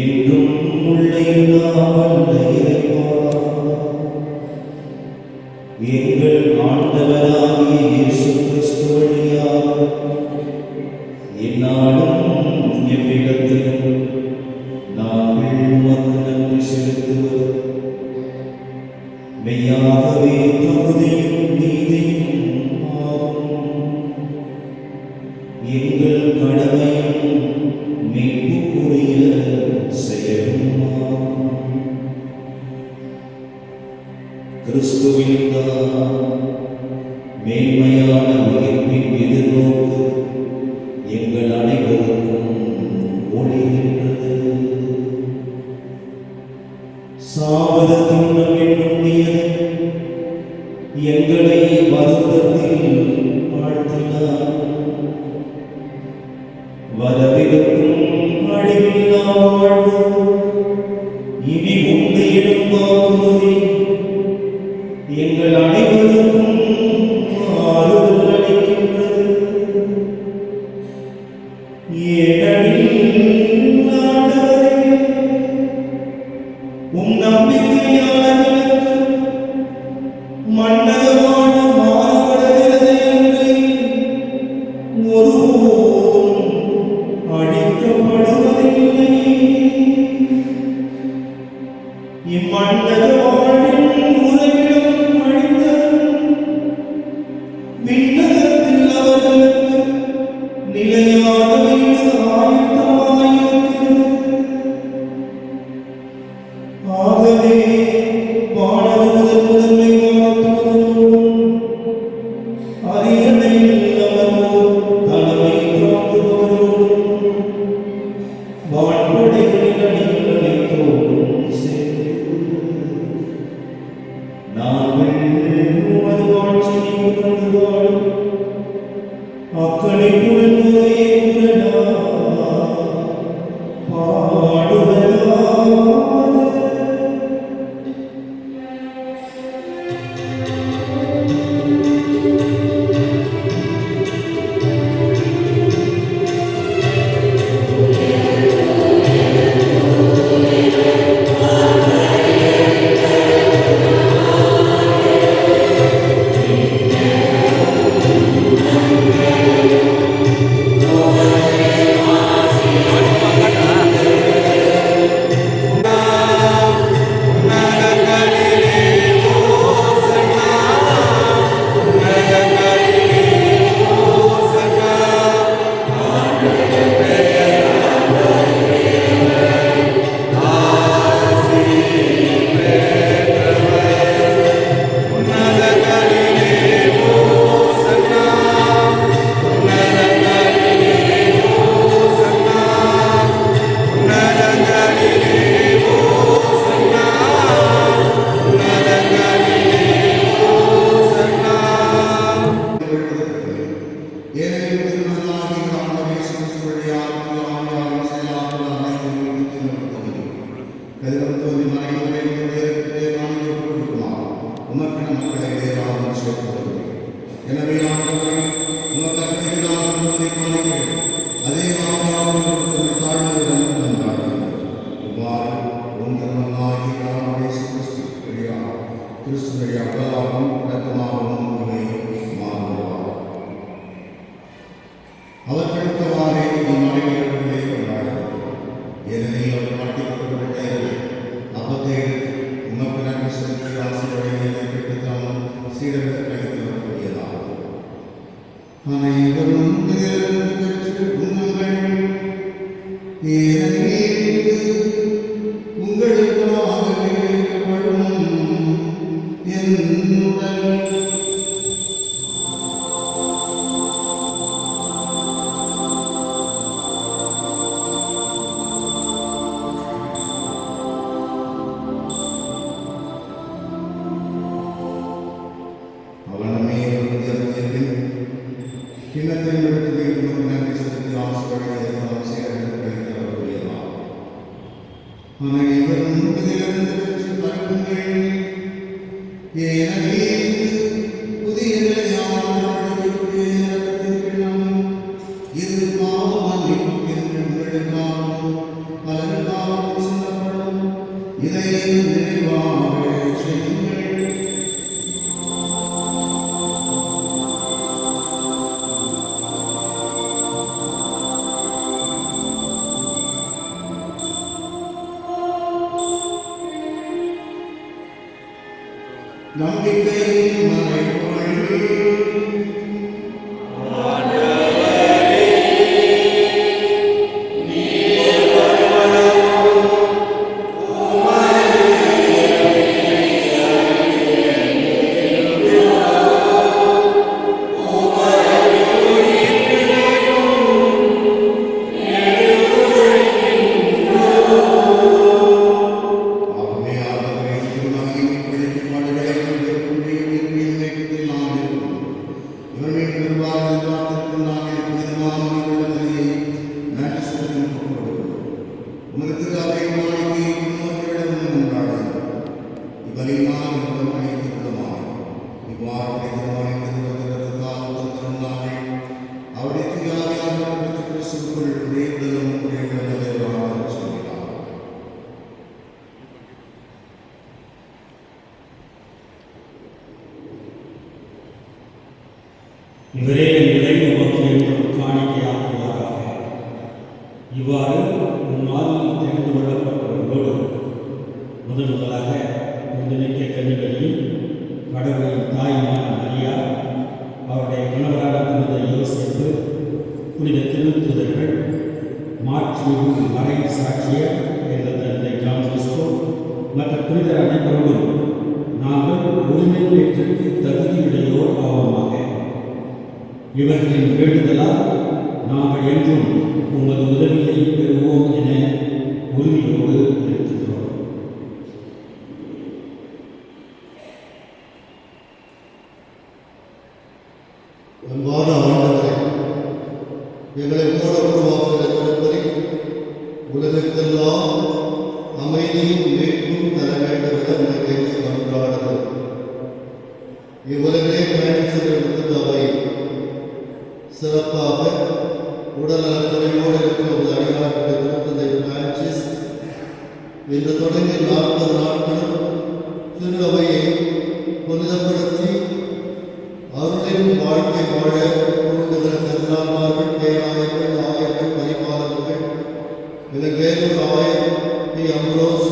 என்றும் உள்ளே எங்கள் ஆண்டவராகிய இயேசு கிறிஸ்து வழியாக எந்நாளும் எவ்விடத்திலும் நாங்கள் உமக்கு நன்றி செலுத்துவது மெய்யாகவே தகுதியும் நீதியும் ஆகும். எங்கள் கடமையும் மீட்புக்குரிய செயலும் ஆகும். கிறிஸ்துவின் மேன்மையான உயிர்ப்பின் எதிர்நோக்கு எங்கள் அனைவருக்கும் ஒளிகின்றது. சாவத துன்பம் என்னும் நியதி எங்களை வருத்தத்தில் ஆழ்த்தினார். வரவிருக்கும் அழிவில்லா வாழ்வு இனி உண்டு எனும் வாக்குறுதி எங்கள் அனைவருக்கும் ஆறுதல் அளிக்கின்றது. ஏனெனில் ஆண்டவரே, உம் நம்பிக்கையாளர்களுக்கு மன்னகமான மாறுபடுகிறது என்று ஒருபோதும் அழிக்கப்படுவதில்லை. இம்மன்னக வாழ்வின் உறவிடம் அழிந்ததும் விண்ணகத்தில் அவர்களுக்கு நிலையான வீடு ஆயத்தமாயிருக்கிறது. ஆகவே வானவர் முதன்மை காத்துவதோடும் அரியணையில் அமர்வோர் தலைமை தாங்குபவரோடும் வான்படைகளின் அணிகள் அனைத்தோடும் சேர்ந்து நாங்கள் உமது ஆட்சியை உணர்ந்து வாழும் அக்களிப்புடன் ஒரே குரலால் பாடுவதாவது. எனவே ஆண்டவரே, உமது அருகிலான உமதை காண்கிறேன். அதே ஆவியானவருக்கு தாழ்மையுடன் வந்தார்கள். இவ்வாறு உங்கள் மகனாகிய இயேசு கிறிஸ்து வழியாக கிறிஸ்துவுடைய அகலாகவும் இரக்கமாகவும் இவை மாறுவார். அவர்களுக்கவாறே இம்மலைகளிலே கொண்டாடுகிறார். ஏனெனில் அவர் மாட்டிக்கொள்ளப்பட்ட அப்பத்தை உமக்கு நன்றி செலுத்தி ஆசீர்வதிகளை பெற்றுத்தாமல் சீடர்கள் கழித்துள்ளதாகும். அனைவரும் இதிலிருந்து பெற்று உண்ணுங்கள். ஏனெனில் உங்களுக்காக நிகழ்த்தப்படும் என் உடல். கிண்ணத்தை எடுத்து உமக்கு நன்றி செலுத்தி ஆசீர்வதிகளை சீடர்கள் கழித்தவர்களாகும். அனைவரும் இதிலிருந்து பெற்று பருகுங்கள். ஏனெனில் புதிய நிலையான இரக்கத்தின் கிண்ணம் கிறிஸ்துக்குள் உயர்தலும் உயர்ந்தவராக சொன்னார். இவரே எங்களை உமக்கு என்று காணிக்கையாக்குவாராக. இவ்வாறு உம்மால் தெரிந்து கொள்ளப்பட்டவர்களோடு முதலாக ஒன்றிணைக்க கன்னிகளில் கடவுளின் தாய்மான மரியா, அவருடைய கணவரான புனித யோசேப்பு, புனித திருத்தூதர்கள், மாட்சிமிகு மறை சாட்சியர் என்ற தந்தை ஜான் போஸ்கோ மற்ற புனிதர் அனைவரோடும் நாங்கள் உரிமை பேற்றுக்கு தகுதியுடையோர் ஆவோமாக. இவர்களின் வேண்டுதலால் நாங்கள் என்றும் உமது உதவியை பெறுவோம் என உறுதியோடு இருக்கிறோம். அன்பான ஆண்டவரே, எங்களை மூட உருவாக்குகிற திருப்பதி உலகத்தெல்லாம் அமைதியும் மீட்பும் தர வேண்டும் என உனக்கு கொண்டாடுகிறோம். இவ்வுலகிலே பயணித்திருந்த அவை சிறப்பாக உடல்நலக்குறைவோடு இருக்கிற ஒரு அடியாருக்கு திருத்தந்தை பிரான்சிஸ் இன்று தொடங்கி 40 நாட்களும் திரு அவையை புனிதப்படுத்தி அருளின் வாழ்க்கை வாழ தூண்டுகிற திருநாள்மார்கள், பேராயர்கள், ஆயர்கள், பரிபாலகர்கள், இதன் வேறொரு ஆயர் பி. அம்ரோஸ்,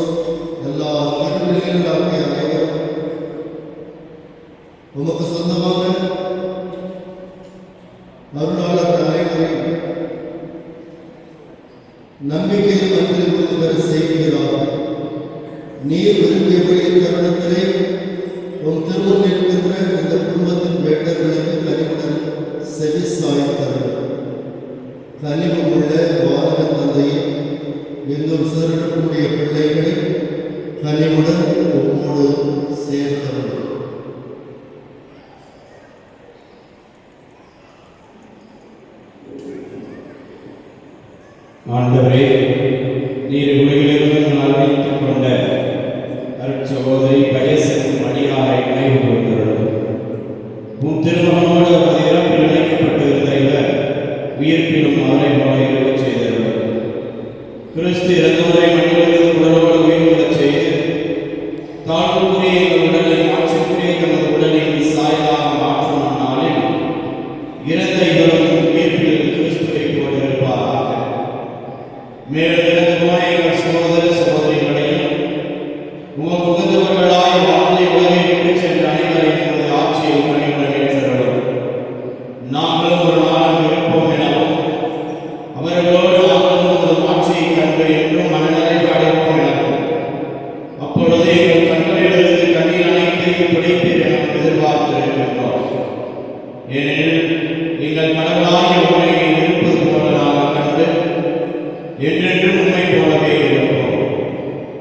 எல்லா கட்டுரைகளாகிய அனைவரும் உமக்கு சொந்தமாக அருளாளர்கள் அனைவரையும் நம்பிக்கையில் அன்பில் பெற செய்கிறார்கள். நீர் விரும்பியபடி தருணத்திலே உன் திருவன் இருக்கின்ற இந்த குடும்பத்தின் வேண்டர்களுக்கு கனிவுடன் செவி சாய்த்தவர். கனிவு உள்ள வானக தந்தையை எங்கும் சிறக்கக்கூடிய பிள்ளைகளை கனிவுடன் உம்மோடு சேர்த்தவர். ஆண்டவரே, நீர் உலகிலிருந்து அறிவித்துக் கொண்ட அருட்சகோதரி பயசன் மடியாரை நினைவு கொள்கிறது. உன் திருமணமோடு அவரது இறப்பில் இணைக்கப்பட்டிருந்த இவர் உயிர்ப்பிலும் அவரை போல இருக்கச் செய்தவர். கிறிஸ்து இறந்தவரை மண்ணிலிருந்து உடலோடு உயிர்விடச் செய்து தாழ்வுக்குரிய எங்கள் உடலை மாற்றுக்குரிய தமது உடலின் சாயலாக மாற்றும் நாளில் இறந்த இவரும் உயிர்ப்பில் கிறிஸ்துவை போல இருப்பாராக. மேலும் இறந்தவரை எங்கள் சகோதர சகோதரிகளையும் உமக்கு உகந்தவர்களாய் வாழ்ந்த உலகை விட்டு சென்ற அனைவரையும் உமது ஆட்சியை கனிவுடன் ஏற்றவர்கள். நாங்களும் ஒரு நாளும் இருப்போம் எனவும் அவர்களோடு நாங்களும் உமது ஆட்சியை கண்டு என்றும் மனநிறைவு அடைப்போம் எனவும் அப்பொழுது எங்கள் கண்களிலிருந்து கண்ணீர் அனைத்தையும் பிடிப்பீர் எனவும் எதிர்பார்த்திருக்கின்றோம். ஏனெனில் எங்கள் கடவுளாகிய உண்மை இருப்பது போல நாங்கள் கண்டு என்றென்றும் உண்மை போலவே இருப்போம்.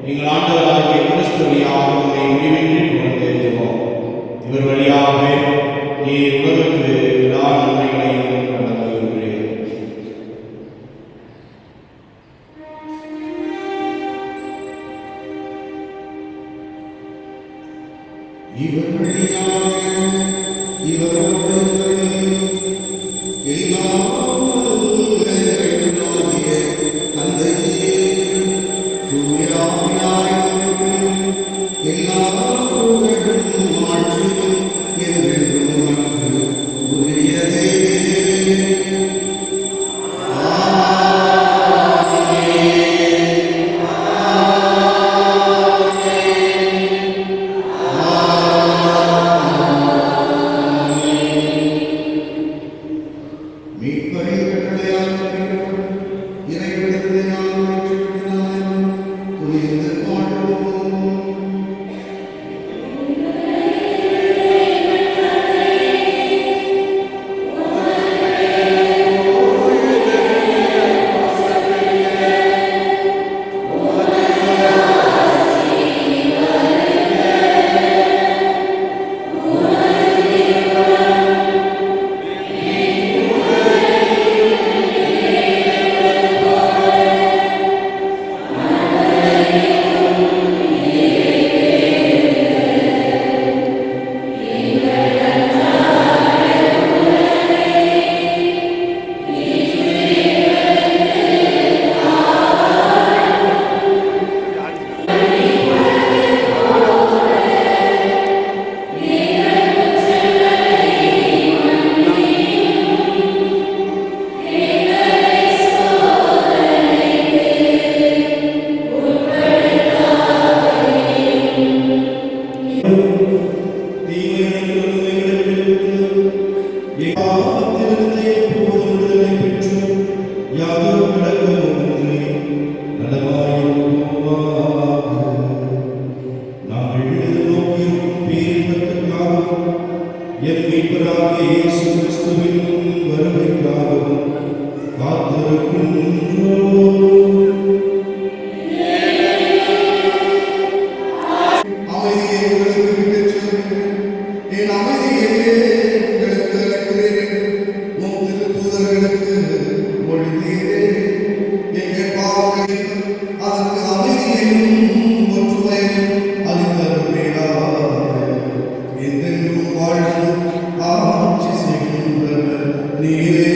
எங்கள் ஆண்டவராகிய கிறிஸ்துவியாக உண்மை முடிவின்றி கொண்டிருக்கிறோம். இவர் வழியாகவே நீ உலகத்து எல்லா நன்மைகளையும் வழங்குகிறீர். இவர் வழியாக இவரோடு ஆமென். பாவத்திலிருந்து எப்போதும் விடுதலை பெற்று யாதொரு விளக்கமுமின்றி நலமாயிருப்போமாக. நாங்கள் எதிர்நோக்கியிருக்கும் பேரின்பத்திற்காகவும் என் மீட்பராகிய இயேசு கிறிஸ்துவின் வருகைக்காகவும் காத்திருக்கின்றோம். அமைதியை உங்களுக்கு விட்டுச் செல்கிறேன். என் அமைதியையே உங்களுக்கு அளிக்கிறேன் என்று உம் திருத்தூதர்களுக்கு மொழிந்தீரே. எங்கள் பாவங்களுக்கு அதற்கு அமைதியையும் ஒற்றுமையையும் அளித்தருளீராக. என்றென்றும் வாழ்ந்து ஆட்சி செய்கின்றவர் நீரே.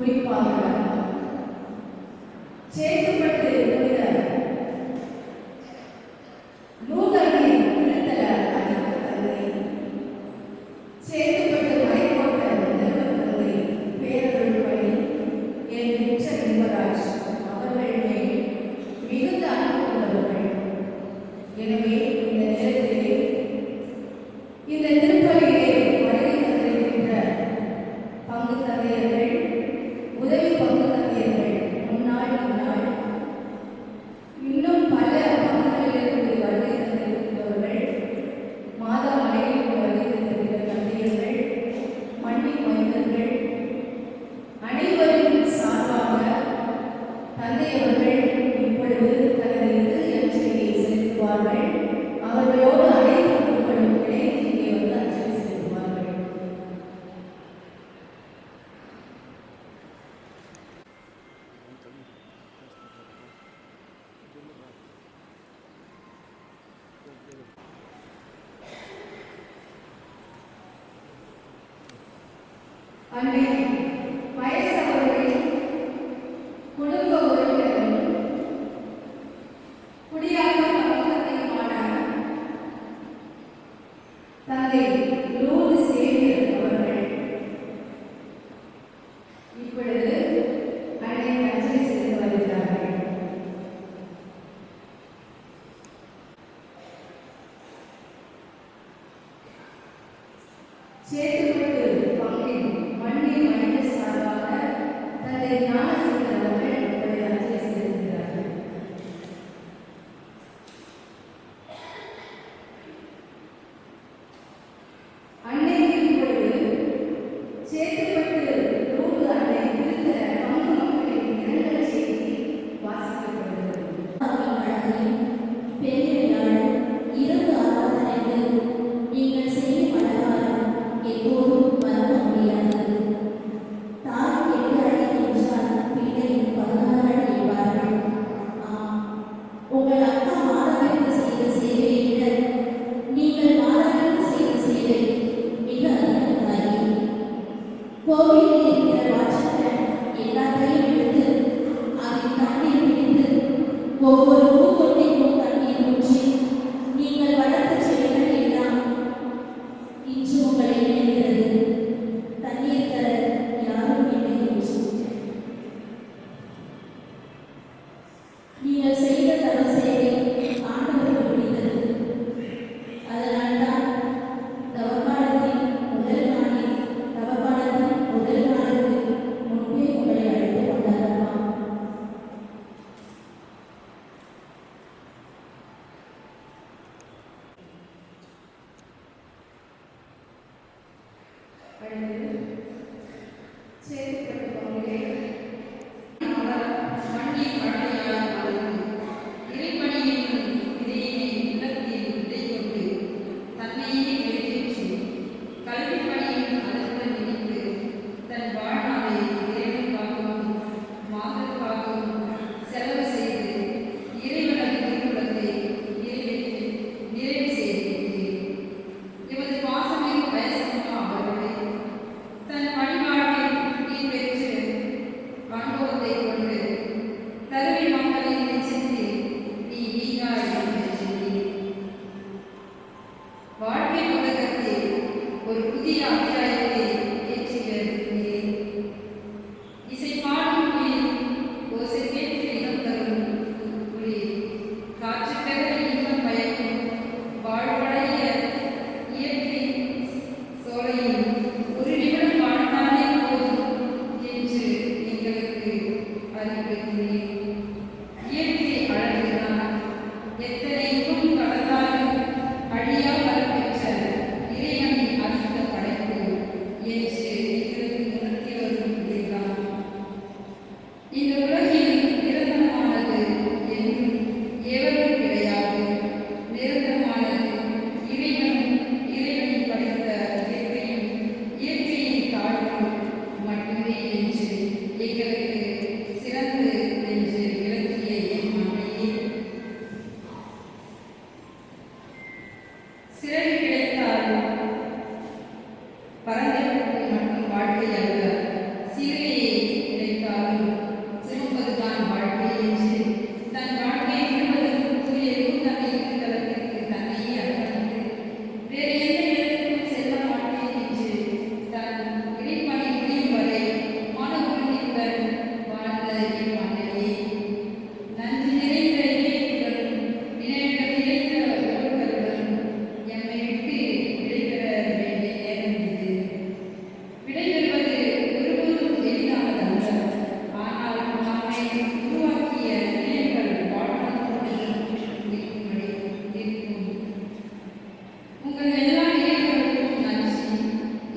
குறிப்பாக சேத்துப்பட்டு புனிதர் நூதனின் திருத்தல அதிபர் தந்தை, சேத்துப்பட்டு மறைக்கோட்ட நிறுவன தந்தை பேரருள் பணி என் மிச்ச நிம்மராஜ் அவர்கள் மேல் மிகுந்த அன்பு கொண்டவர்கள். எனவே இந்த நேரத்திலே இந்த திருப்பலியிலே வருகை தந்திருக்கின்ற பங்கு தந்தையர்கள், உதவி பங்கு தந்தையர்கள், முன்னாள் இன்னும் பல பங்குகளிலிருந்து வருகை தந்திருக்கின்றவர்கள், மாதா மனைவிக்கு வருகை தந்திருக்கிற தந்தையர்கள், மண்ணி மைந்தர்கள் அனைவரின் சார்பாக தந்தையவர்கள் இப்பொழுது தனது இறுதி அஞ்சலியை செலுத்துவார்கள். அவர்களோடு அனைத்து குழுக்களும் இணைந்து இங்கே வந்து அஞ்சலி செலுத்துவார்கள். அன்னை வயசவர்களின் குடும்ப உறவினரும் குடியாக்கும் பக்கத்தையுமான தந்தை லூர்து சேவியர் அவர்கள் இப்பொழுது அன்னைக்கு அஞ்சலி செலுத்த வருகிறார்கள். சேத்துப்பட்டு பங்கின் மண்ணி மனித சார்பாக தந்தை ஞானசேகர் அவர்கள் இப்பொழுது அஞ்சலி செலுத்துகிறார்கள். அன்னைக்கு இப்பொழுது சேத்துப்பட்டு லூர்து அன்னை திருத்தல பங்கு மக்களின் இரங்கல் செய்தி வாசிக்கப்படுகிறது. பெரிய நாள் இரவு ஆராதனைக்கு நீங்கள் செய்யும் அலங்காரம் எப்போதும் மறக்க முடியாதது. தாய் 8 அடி என்றால் பிள்ளை 16 அடி என்பார்கள். ஆம், உங்கள் அக்கா மாதவிற்கு செய்த சேவையை விட நீங்கள் மாதவிற்கு செய்த சேவை மிக அதிகமாகி, கோவிலில் இருக்கிற வாட்சங்கள் எல்லாத்தையும் எடுத்து அதில் தண்ணீர் பிடித்து ஒவ்வொரு பூத்தொட்டிக்கும் தண்ணீர் ஊற்றி நீங்கள் வளர்த்த செடிகள் எல்லாம் இன்று உங்களை நினைக்கிறது. தண்ணீர் தர யாரும் இல்லை என்று நீங்கள் செய்த தவ சேவை ஆண்டவருக்கு பிடித்தது. அதனால்தான் தவக்காலத்தின் முதல் நாளில் தவக்காலத்தின் முதல் நாளுக்கு முன்பே உங்களை அழைத்து கொண்டாரம்மா. அடுத்து சேத்துப்பட்டு பங்கிலே மண்ணி மழையால் வளர்ந்து இறைப்பணியின் விதையினை உள்ளத்தில் விதை கொண்டு தன்னையே வெளியேற்றி கல்வி பணியின் அளவுடன் இணைத்து தன் வாழ்நாளை இறைவனுக்காகவும் மாதருக்காகவும் செலவு செய்து இறைவனது திருக்குலத்தை நிறைவு செய்திருக்கிறேன். எமது பாசமிகு வயசம்மா அவர்களை தன் பணிவாழ்வில் நீர் பெற்று அனுபவத்தை கொண்டு தருவி மக்களின் நெஞ்சத்தில் நீ வீணாய் சென்றீர். வாழ்க்கை புத்தகத்தில் ஒரு புதிய அத்தியாயத்தை ஏற்றியிருக்கிறேன். இசை பாடும் குயில், ஓசை கேட்டு இடம் தரும் குளிர், காற்று பெற இன்பம் பயக்கும் வாழ்வடைய இயற்கை சோலையில் ஒரு நிமிடம் வாழ்ந்தாலே போதும் என்று எங்களுக்கு அறிவிக்கிறேன். இயற்கை அழகுதான் எத்தனை யுகம் கடந்தாலும் அழியா வரப்பெற்ற இறைவனின் அற்புத படைப்பு என்று எங்களுக்கு உணர்த்தி வரும் இதுதான். இந்த உலகில் நிரந்தரமானது என்றும் எவரும் கிடையாது. நிரந்தரமானது இறைவனின் படைத்த இயற்கையும் இயற்கையின் தாழ்வும் மட்டுமே என்று எங்களுக்கு சிறந்து என்று விளக்கிய என் அன்னையே, சிறகு கிடைத்தால் பறந்தவர்களுக்கு மட்டும் வாழ்க்கை அல்ல, சிறையை விடைபெறுவது ஒருபோதும் எளிதானதல்ல. ஆனால் நம்மை உருவாக்கிய நினைவுகள் வாழ்நாள் இருக்கும்படி இருக்கும். உங்கள் எல்லா நினைவுகளுக்கும் நன்றி.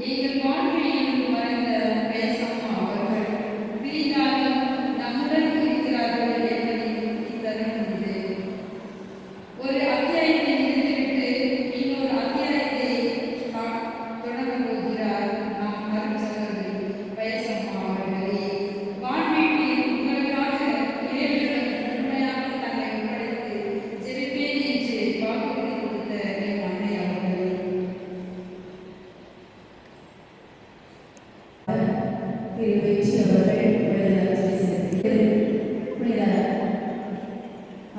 எங்கள் வாழ்க்கையில் மறைந்த பேசம்மா அவர்கள் பிரிந்தாலும் நம்முடன் இருக்கிறார்கள் என்பதை தரும் இது. ஒரு அத்தியாயத்தை முடித்துவிட்டு இன்னொரு அத்தியாயத்தை தொடங்க போகிறார் நாம் அருட்சகோதரி பயசம்மா அவர்களே. வான்வீட்டில் உங்களுக்காக இறைவனிடம் முழுமையாக தன்னை ஒப்படைத்து ஜெபிப்பேன் என்று வாக்குறுதி கொடுத்த என் அன்னை அவர்களே. திரு வெற்றி அவர்கள் புனித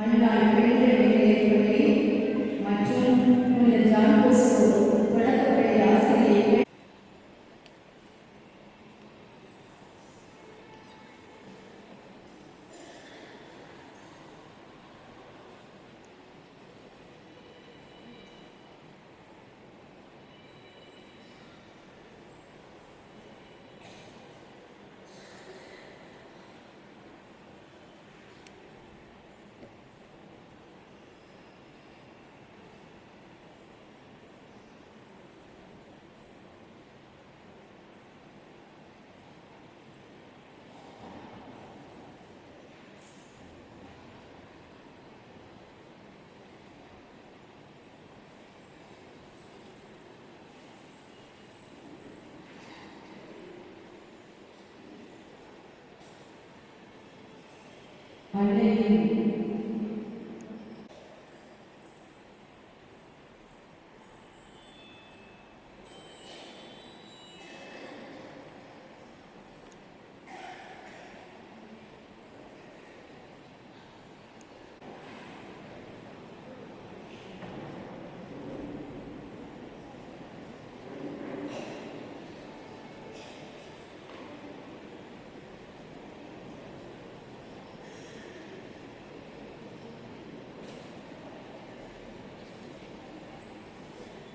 அன்னாள் பெண்கள் நிலையப்பள்ளி மற்றும் புனித ஜான் போஸ்கோ தொடக்கப்பள்ளி ஆசிரியர்கள் அன்னையின்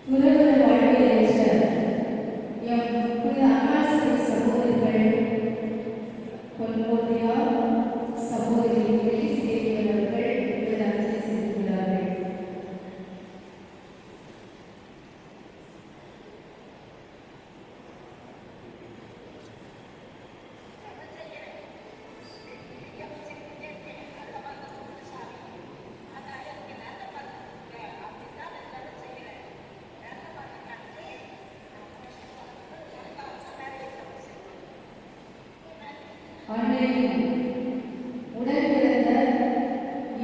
உறவுகள் வாழ்க்கையில் ஏற்ற எம் புனித அன்னாசிரிய சகோதரிகள் பொன்மோதியா சகோதரி சேவியர் அவர்கள் இப்பொழுது அஞ்சலி செலுத்துகிறார்கள். அன்னையின் உடன் பிறந்த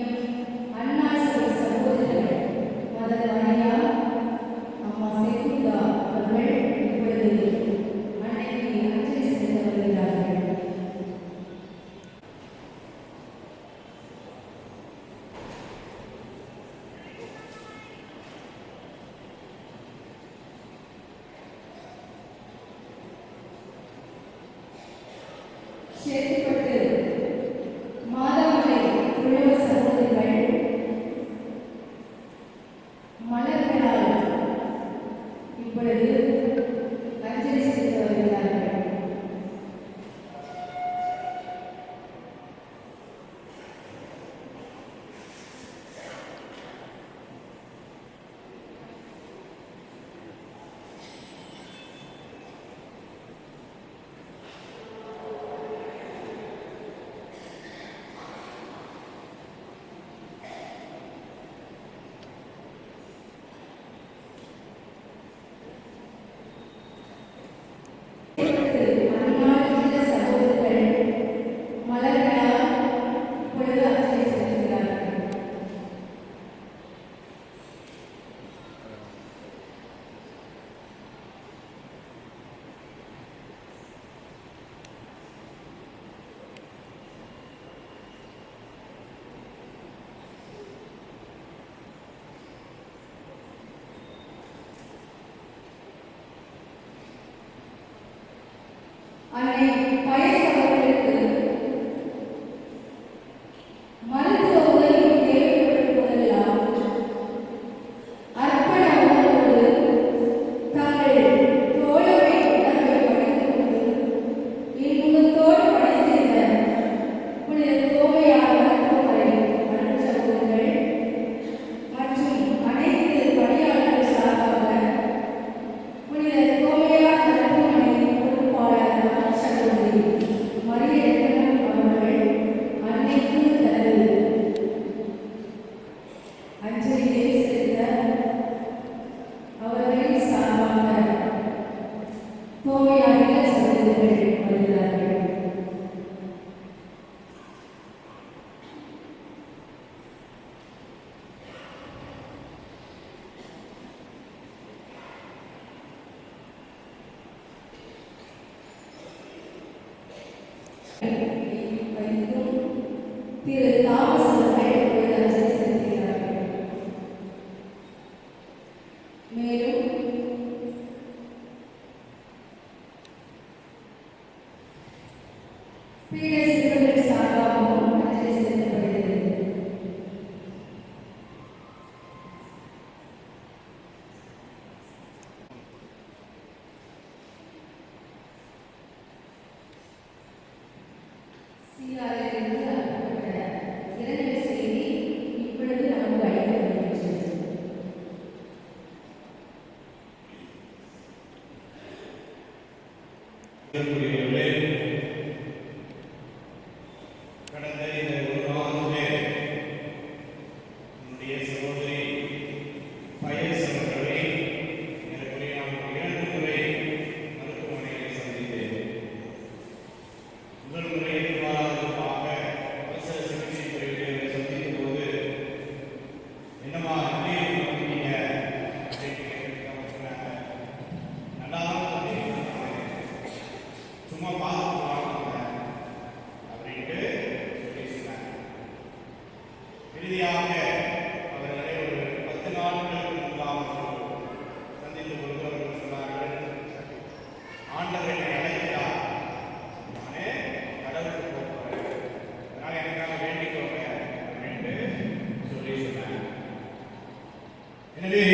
எம் அன்னாசிரிய சகோதரிகள் மதர் மரியா அம்மா செகுந்தா அவர்கள் இப்பொழுது அன்னைக்கு அஞ்சலி செலுத்த வருகிறார்கள். சேர்க்கப்பட்டு மாதாமலை குழுவ சகோதரிகள் மலர்களால் இப்பொழுது அஞ்சலி செலுத்த வருகிறார்கள். அன்னை பயஸ் அவர்களுக்கு மருத்துவ உதவி தேவைப்படும் போதெல்லாம் அர்ப்பண உணர்வோடு தங்கள் தோழமை உணர்வை படித்துக் நிறைய சகோதரர்கள் வருகிறார்கள். திரு தாமஸ் அவர்கள் ஒரு அஞ்சலி செலுத்துகிறார்கள். மேலும் பீட சிறுவர்கள் சார்பாகவும் அஞ்சலி செலுத்தப்படுகிறது. சீராரிலிருந்து அனுப்பப்பட்ட இரண்டு செய்தி இப்பொழுது நமக்கு அளிக்கப்படுகின்றது. அன்புக்குரியவர்களே, கடந்த இந்த ஒரு மாதத்திலே என்னுடைய சகோதரி பயஸ் அவர்களை ஏறக்குறைய நான் 2 முறை மருத்துவமனையில் சந்தித்தேன். முதல் முறை எதிர்பாராததாக அவசர சிகிச்சை பிரிவில் சந்தித்த போது என்னம்மா அப்படியே வந்துட்டீங்க அப்படின்னு கேட்டு சொன்னாங்க. நல்லா சும்மா பார்த்து வாங்க அப்படின்ட்டு சொல்லி சொன்னாங்க. இறுதியாக அவர்களை ஒரு 10 நாட்களுக்கு முன்பாக சந்தித்த பொழுது அவர்கள் சொன்னார்கள், ஆண்டவரை அழைக்கிறார், நானே கடவுளுக்கு போகிறேன், அதனால் எனக்காக வேண்டிக்கோங்க அப்படின்ட்டு சொல்லி சொன்னாங்க. எனவே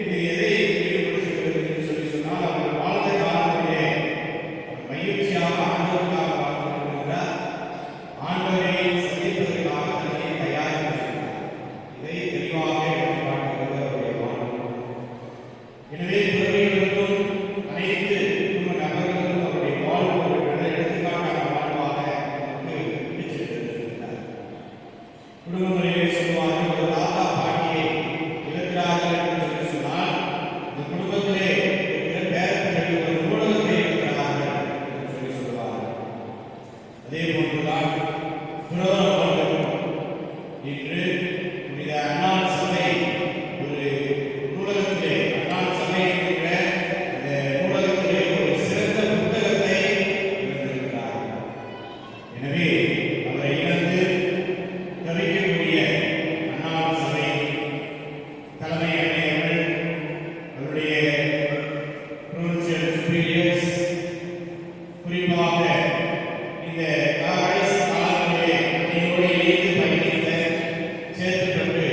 இது எதை ஈடுபடுத்துகிறது என்று சொல்லி சொன்னால், அவர்கள் வாழ்ந்த காலத்திலே மகிழ்ச்சியாக ஆண்டவருக்காக வாழ்ந்து கொண்டிருக்கிறார், ஆண்டவரை சந்திப்பதற்காக தன்னை தயாரிக்கிறார். இதை தெளிவாக எடுத்துக்காட்டுகிறது அவருடைய வாழ்வு. எனவே துறவிகளுக்கும் அனைத்து குடும்ப நபர்களுக்கும் அவருடைய வாழ்வு ஒரு நல்ல எடுத்துக்காட்டான வாழ்வாக நமக்கு பிடிச்சிருக்கிறார். குடும்ப முறையை சொல்லுவார்கள், ஒரு தாத்தா பாட்டியை இழக்கிறார்கள் என்று சொல்லி சொன்னால், இந்த குடும்பத்திலே இருக்கிற பேரப்பிள்ளைகள் ஒரு நூலகத்தை இருக்கிறார்கள் என்று சொல்லி சொல்வார்கள். அதே போன்றுதான் துறவரங்கள் இன்று புனித அன்னாள் சபை ஒரு நூலகத்திலே, அன்னாள் சபை என்கிற அந்த நூலகத்திலே ஒரு சிறந்த புத்தகத்தை இழந்திருக்கிறார்கள். எனவே அவரை இழந்து தவிக்கக்கூடிய அன்னாள் சபை தலைமை அன்னையர்கள், அவருடைய provincial superiors, குறிப்பாக இந்த கடைசி காலங்களிலே அன்னையோடு இணைந்து பயணித்த சேர்த்துக்கொண்டு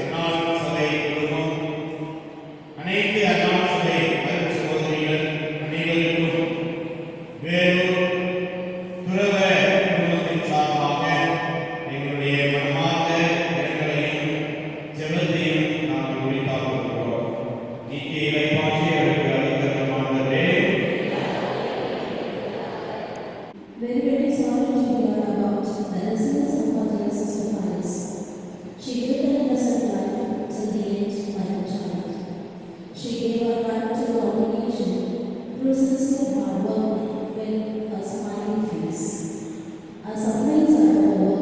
அன்னாள் சபை குடும்பம், அனைத்து அன்னாள் சபை சகோதரிகள் அனைவருக்கும் வேலூர் துறவ குடும்பத்தின் சார்பாக எங்களுடைய மனமார்ந்த இரங்கலையும் ஜெபத்தையும் நாங்கள் உரித்தாக்குகிறோம். நீக்கி இறைப்பாற்றி அவருக்கு அளித்த மாண்டவரே, Very, very sorry to hear about the listeners of our dear sister Paris. She lived an innocent life till the end like a child. She gave her life to the obligation through sincere hard work with a smiling face. Her sufferings are over.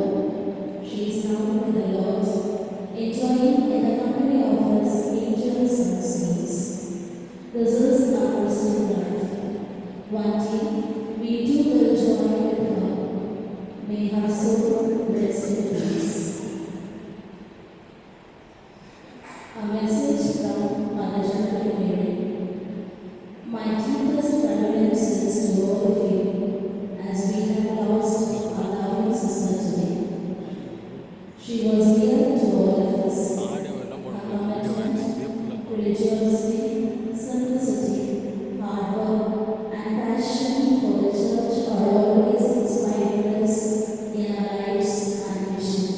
She is now with the Lord, enjoying in the company of His angels and saints. This is our Christian life. One day, we too will join with her. May her soul rest in peace. A message from Mother Mary. My deepest condolences to all of you as we have lost our loving sister today. She was dear to all of us. Audio எல்லாம் Her போட்டு video commitment, இதே ஃபுல்லாக religiosity, simplicity, hard work, and passion for the church are always inspiring us in our lives and mission.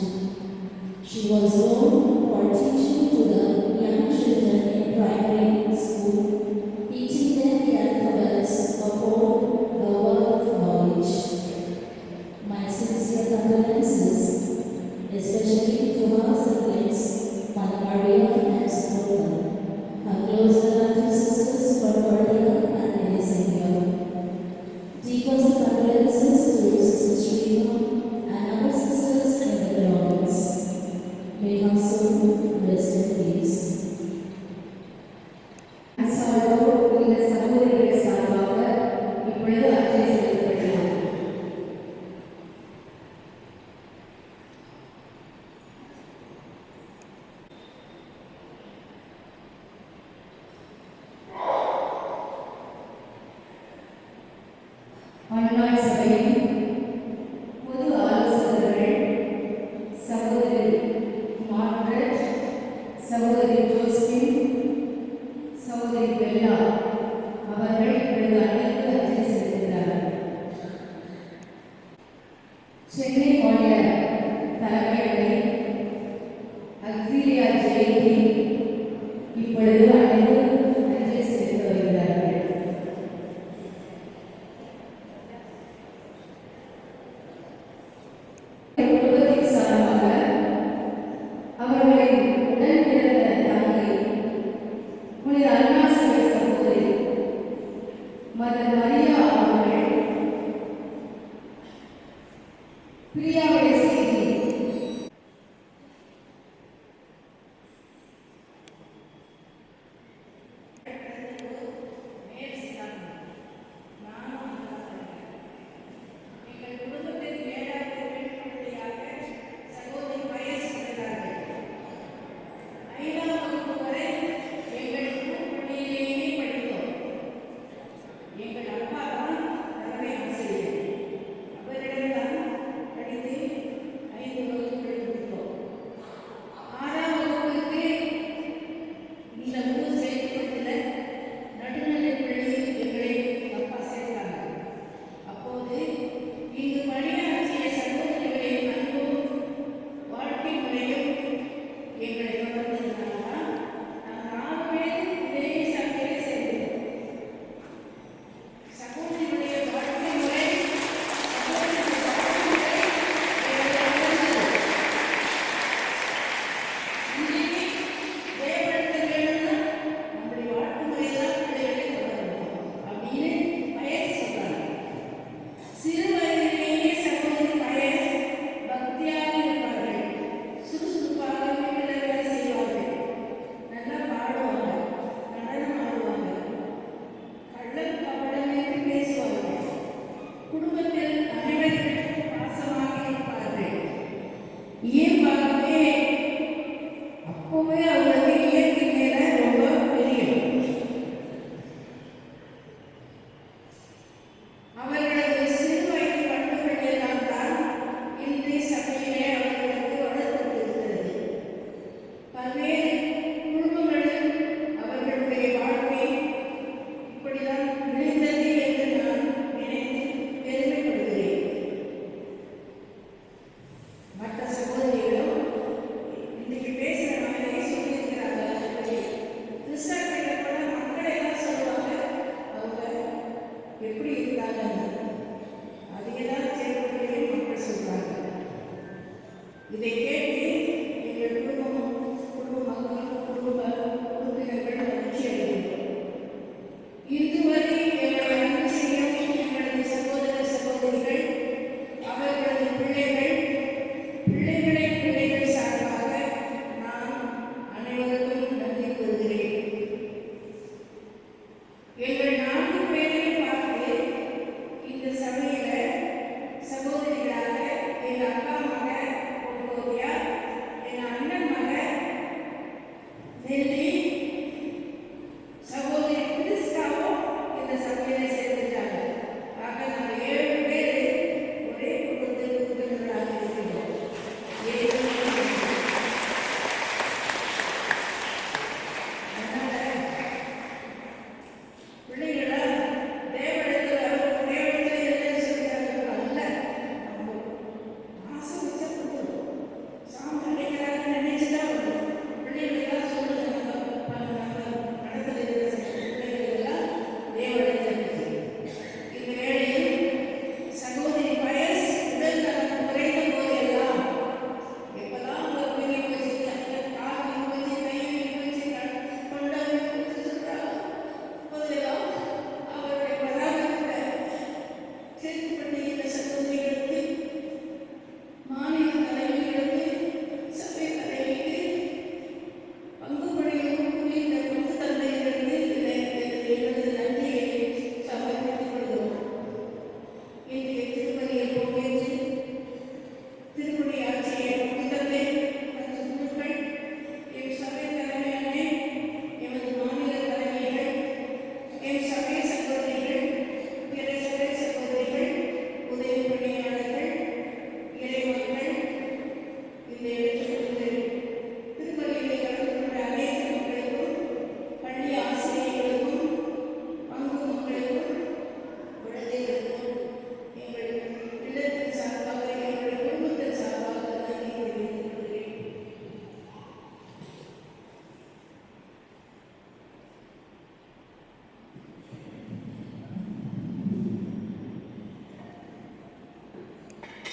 was a condolences to Sister Shrima and other sisters in the belongings. May her soul rest in peace. சால்வோ இந்த சகோதரிகள் சார்பாக இப்பொழுது அர்ச்சனை செலுத்தப்படலாம். அன்னாள் சபையின் பொது ஆலோசகர்கள் சகோதரி Margaret, சகோதரி ஜோஸ்பின், சகோதரி பெல்லா அவர்கள் இப்பொழுது அன்னைக்கு அர்ச்சனை செலுத்துகிறார்கள். சென்னை மாநில தலைமை அக்ஸிலியா ஜெயந்தி இப்பொழுது அன்னைக்கு அர்ச்சனை செலுத்த வருகிறார்கள்.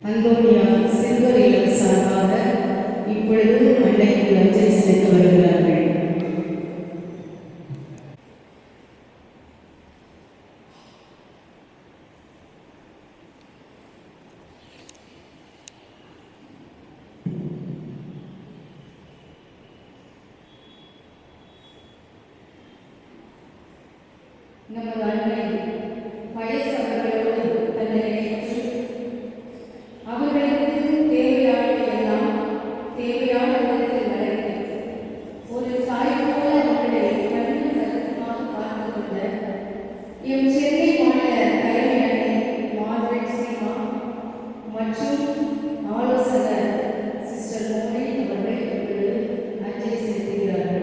அந்தோனியா சில்வர் இல்லம் சார்பாக இப்பொழுது அன்னைக்கு அஞ்சலி செலுத்தி வருகிறார்கள். நமது அன்னை வயசவர்களோடு தன்னை இணைத்து அவர்களுக்கு தேவையானதையெல்லாம் தேவையான விதத்தில் வழங்கி ஒரு தாய் போல அவர்களை கண்ணும் கருத்துமாக பார்த்து கொண்ட எம் சென்னை மாநில தலைமை அன்னை மார்கரெட் சீமா மற்றும் ஆலோசகர் சிஸ்டர் மோனி அவர்கள் இப்பொழுது அஞ்சலி செலுத்துகிறார்கள்.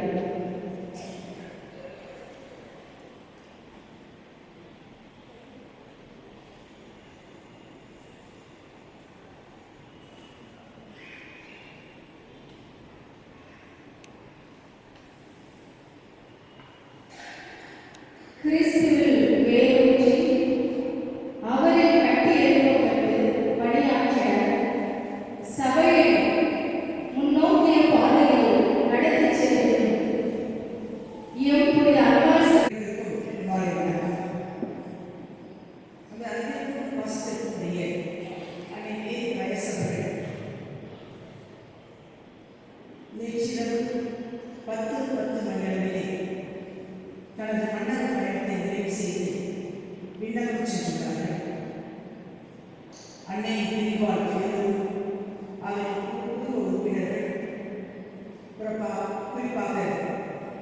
கிறிஸ்துவில் வேரூன்றி அவரில் கட்டி எழுப்பப்பட்டு பணியாற்ற சபையை முன்னோக்கிய பாதையில் நடத்திச் செல்லும் எம் புனித அருளால் நேற்றிரவு 10:10 மணியளவிலே தனது மன்னர் பயணத்தை நிறைவு செய்து விண்ணகம் சென்றுள்ளார்கள். அன்னையின் பிரிவால் அவரின் குழு உறுப்பினர்கள் குறிப்பாக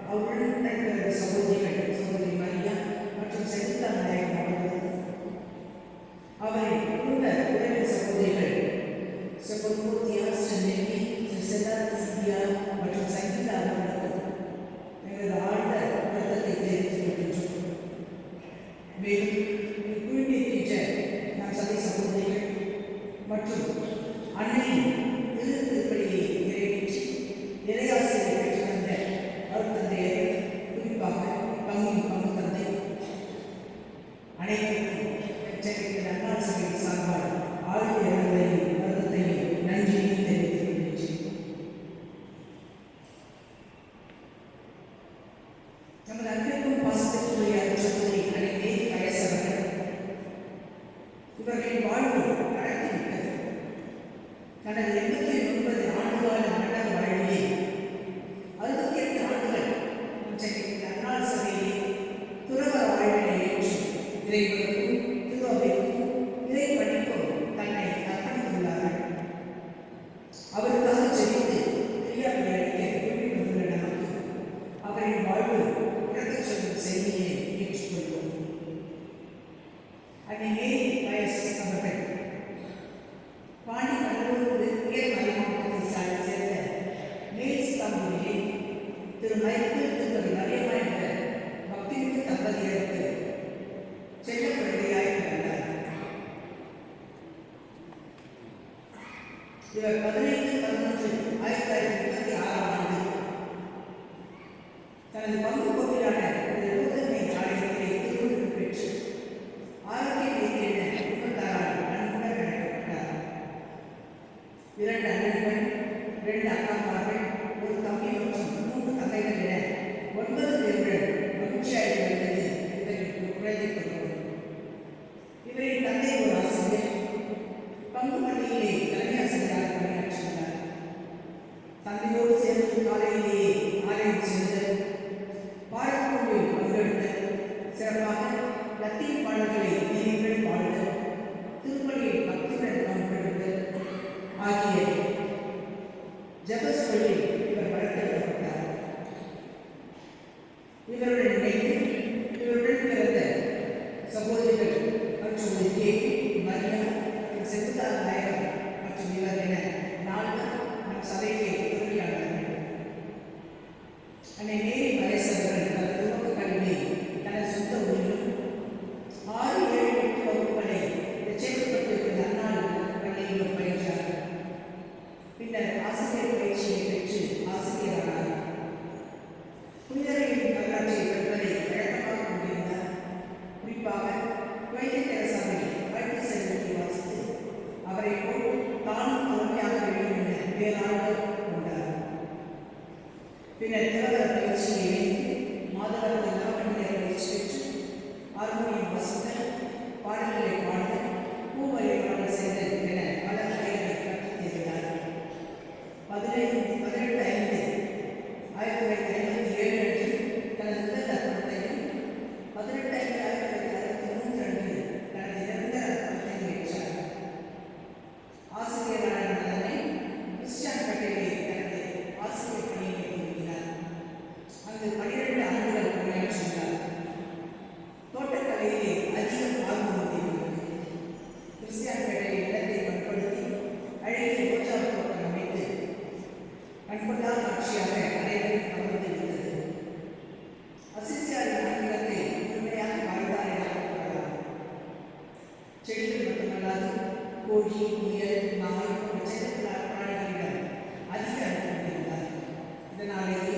அவர்களுடன் பிறந்த சகோதரிகள் சகோதரி மரியா மற்றும் செகுத்தா நாயகம் அவர்கள், அவரின் குடும்ப உறவின் சகோதரிகள் செபோத்தியா, சென்னெல்லி, செசலா, சிபியா மற்றும் சங்கீதா அவர்களுக்கு எங்களது ஆழ்ந்த வருத்தத்தை தெரிவித்துக் கொள்கின்றோம். மேலும் குறிப்பிட்ட நம் சபை சகோதரிகள் மற்றும் அன்னையின் திருப்பலியை நிறைவேற்றி இறையாசிரியை பெற்று வந்த அருட்தந்தையர்கள், குறிப்பாக பங்கு தந்தை அனைவருக்கும் நன்னாள் சபையின் சார்பால் ஆழ்ந்த இரங்கலையும் வருத்தத்தையும் நன்றியையும் தெரிவித்துக் கொள்கின்றேன். நமது அன்பிற்கும் பாசத்திற்குரிய சகோதரி அன்னை வயசவர்கள் இவர்களின் வாழ்வு அழைத்துவிட்டது. கடந்த 89 ஆண்டுகால மன்னர் வாழ்விலே 68 ஆண்டுகள் அன்னாள் சபையிலே துறவர வாழ்வினை ஏற்று இறைவனுக்கும் திருவாவைக்கும் இறை பணிக்கும் தன்னை அர்ப்பணித்துள்ளார்கள். அவருக்காக ஜெபித்து பெரியாரை அளிக்க விரும்பி வந்துள்ள நமக்கு அவரின் வாழ்வு உலகச் சொல்லும் செய்தியை ஏற்றுக்கொள்வோம். அன்னை மேரி வயசு அவர்கள் பாண்டி கடலூர் உயர் மலை மாவட்டத்தை சேர்ந்த மேல்ஸ்தாம்பூரிலே திரு மைக்கேல் திருமதி மரியம்மா என்ற பக்திமிகு தம்பதியருக்கு செல்ல குழந்தையாய் பிறந்தார். இவர் 15/11/1936 ஆண்டு தனது பங்கு கோவிலான லூதர்னை ஆலயத்திலே திருமணம் பெற்று ஆரோக்கிய தேதி என குடும்பத்தாரால் நன்குடன் நடத்தப்பட்டார். 2 அண்ணன்கள், 2 அக்காமார்கள், ஒரு தம்பி மற்றும் 3 தங்கைகள் என 9 பேருடன் மகிழ்ச்சியாக இருந்தது இவருக்கு குழந்தை பருவம். இவரின் தந்தை ஒரு ஆசிரியர், பங்கு பள்ளியிலே தலைமை ஆசிரியராக பணியாற்றினார். தந்தையோடு சேர்ந்து காலையிலேயே ஆலயம் செல்லுதல், பாடக்குழுவில் பங்கெடுத்தல், சிறப்பாக லத்தீன் பாடல்களை நீதிகள் பாடுதல், திருப்பலியில் பக்தியுடன் பங்கெடுத்தல் ஆகிய ஜபஸ்களில் இவர் வளர்த்தெடுக்கப்பட்டார். இவருடன் இணைந்து இவருடன் பிறந்த சகோதரிகள் மற்றும் மரியா, செகுத்தா நாயகம் மற்றும் இவர் என 4 நம் சபைக்கு உறுதியாளர்கள். அன்னை மேரி வயசவர்கள் தனது துவக்க கல்வியை தனது சொந்த ஊரிலும் 6, 7, 8 வகுப்புகளை செடிகள் மட்டுமல்லாது கோழி, முயல், நாய் போன்ற செல்லப்பிராணிகளிடம் அதிக அன்பு கொண்டிருந்தார். இதனாலேயே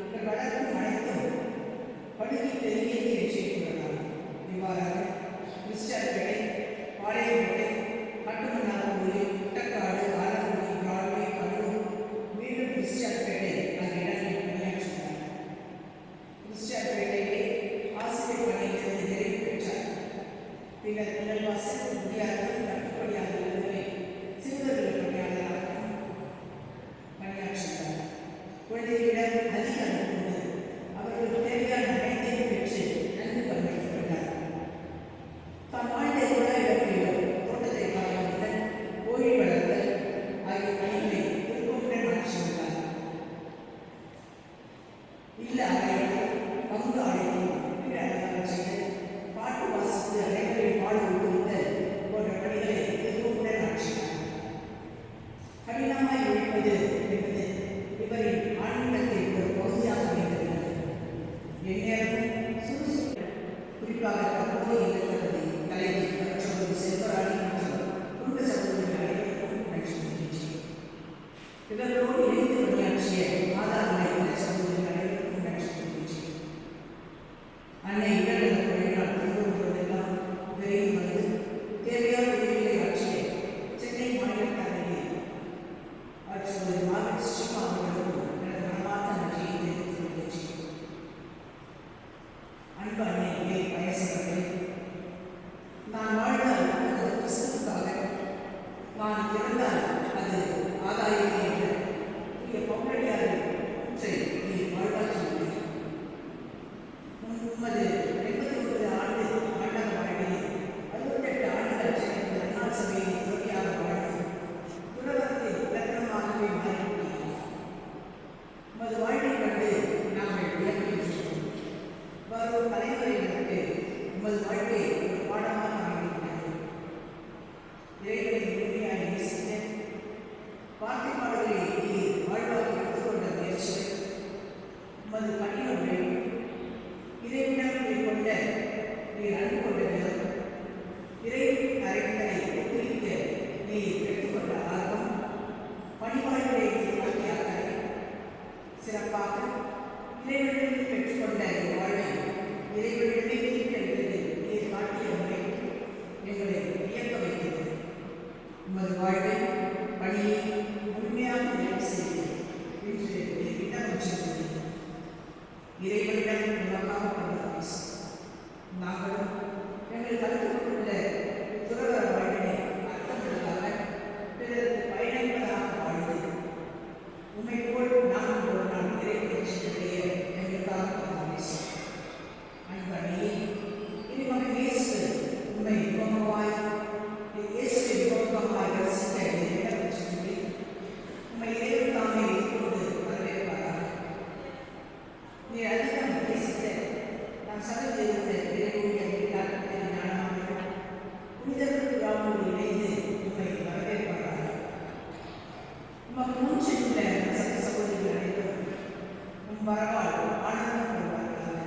இவர் வளர்க்கும் அனைத்தும் படுகை பெரியது என்று கூறலாம். இவ்வாறாக கிறிஸ்டல்பேட்டை, பாளையங்கோட்டை, கட்டுமன்னார்கோவில், முட்டக்காடு, ஆலங்குடி, பிராட்வே, கண்ணூர், மீண்டும் கிறிஸ்டல்பேட்டை ஆகிய இடங்களில் பணியாற்றினார். கிறிஸ்டல்பேட்டையிலே ஆசிரியர் பணியிலிருந்து நிறைவு பெற்றார். பின்னர் முதல்வாசல், முடியாது, கட்டுப்படியாக இடங்களில் சிறுவர்கள் பணியாளராக பணியாற்றினார். குழந்தைகளிடம் அதிக அன்பு கொண்டு அவர்களுக்கு தேவையான அனைத்தையும் பெற்று நன்கு கவனித்துக் தான் வாழ்ந்த எல்லா இடங்களிலும் தோட்டத்தை பராமரித்தல், கோழி வளர்த்தல் ஆகிய பணிகளை விருப்பமுடன் மாற்றி வந்தார். இல்ல ஆலயங்கள், பங்கு ஆலயம், பிற அலங்காரம் செய்தல், பாட்டு வாசித்து அனைவரையும் பாட ஊக்குவித்தல் போன்ற பணிகளை விருப்பமுடன் மாற்றினார். கடினமாய் உழைப்பது என்பது இவரின் ஆன்மீகத்தில் ஒரு பகுதியாக அமைந்திருக்கிறது. எந்நேரமும் சுறுசுறுப்பு, குறிப்பாக தற்போது இல்லத்தரவை, தலைவி, சகோதரி செல்வராணி மற்றும் குடும்ப சகோதரிகள் அனைவருக்கும் நன்றி தெரிவிக்கிறேன். இவர்களோடு இணைந்து பணியாற்றிய மாதாவினை உள்ள சகோதரிகள் அனைவருக்கும் நன்றி தெரிவிக்கிறேன். அன்னை இடநல குறையினால் திரும்புவதெல்லாம் விரைந்து வந்து தேவையான உதவிகளை ஆற்றிய சென்னை மாநில தலைவர் சகோதரி மார்கரெட் ஸ்ரீமா அவர்களுக்கும் எனது மனமார்ந்த நன்றியை தெரிவித்துக் கொள்கிறேன். அன்பு அன்னை மேல் பயசவர்களே, நான் வாழ்ந்தால் அது கிறிஸ்துவுக்காக, நான் இறந்தால் அது ஆதாயமே என்ற புதிய பவுனடியாரின் கூற்றை நீர் வாழ்வாற்றியுள்ளீர். உமது 89 ஆண்டு ஆண்டக வாழ்விலே 68 ஆண்டுகள் சென்ற அன்னாள் சபையை துறவியாக வாழ்ந்து துறவரத்தில் இலக்கணமாகவே மாறிவிட்டீர்கள். உமது வாழ்வைக் கண்டு நாங்கள் வியக்கின்றோம். வரும் தலைமுறையினருக்கு உமது வாழ்க்கை ஒரு பாடமாக அமைந்துள்ளது. இறைவனை முழுமையாக நேசிக்க வார்த்தை பாடல்களை நீர் வாழ்வாக எடுத்துக்கொண்ட முயற்சிகள், உமது கடின உழைப்பு, இறைவிடம் மேற்கொண்ட நீர் அன்பு கொண்ட விதம், இறை அறைகளை ஒத்துழைக்க நீர் எடுத்துக்கொண்ட ஆர்வம், பணிவாழ்வை நீர் காட்டிய அக்கறை, சிறப்பாக இறைவனிடம் பெற்றுக்கொண்ட வாழ்வை இறைவனிடமே திருப்பியளித்ததில் நீர் காட்டிய முறை எங்களை வியக்க வைக்கிறது. உமது வாழ்வை, பணியை முழுமையாக நிறைவு செய்து இன்று நீர் விண்ணப்பம் செய்துள்ளீர். இறைவனிடம் நமக்காக பணிந்து பேசும். நாங்களும் எங்கள் கலந்து கொண்டுள்ள துறவர வாழ்வினை அர்த்தமுள்ளதாக பிறருக்கு பயனளிப்பதாக வாழ்ந்து உம்மை போல் நாம் ஒரு நாள் நிறைவேற்றிய எங்களுக்காக பணிந்து பேசும். அன்பு அன்னையே, இனி மகன் இயேசு உம்மை முகமாய் இயேசுவை முகமாய் ரசிக்க விண்ணப்பம் செய்துள்ளீர். உம்மை இறைவன் தாமே எதிர்கொண்டு வரவேற்பாராக. நீர் அதிகம் நேசித்த நாம் சபையில் இருந்த இறைவனுடைய வீட்டாளர்கள் ஞானமானவர்கள் புனிதர்களுக்கு யாவோடு இணைந்து உம்மை வரவேற்பாராக. உமக்கு முன் சென்ற சக சகோதரிகள் அனைவரும் உம் வரவால் ஆனந்தம் கொள்வார்களாக.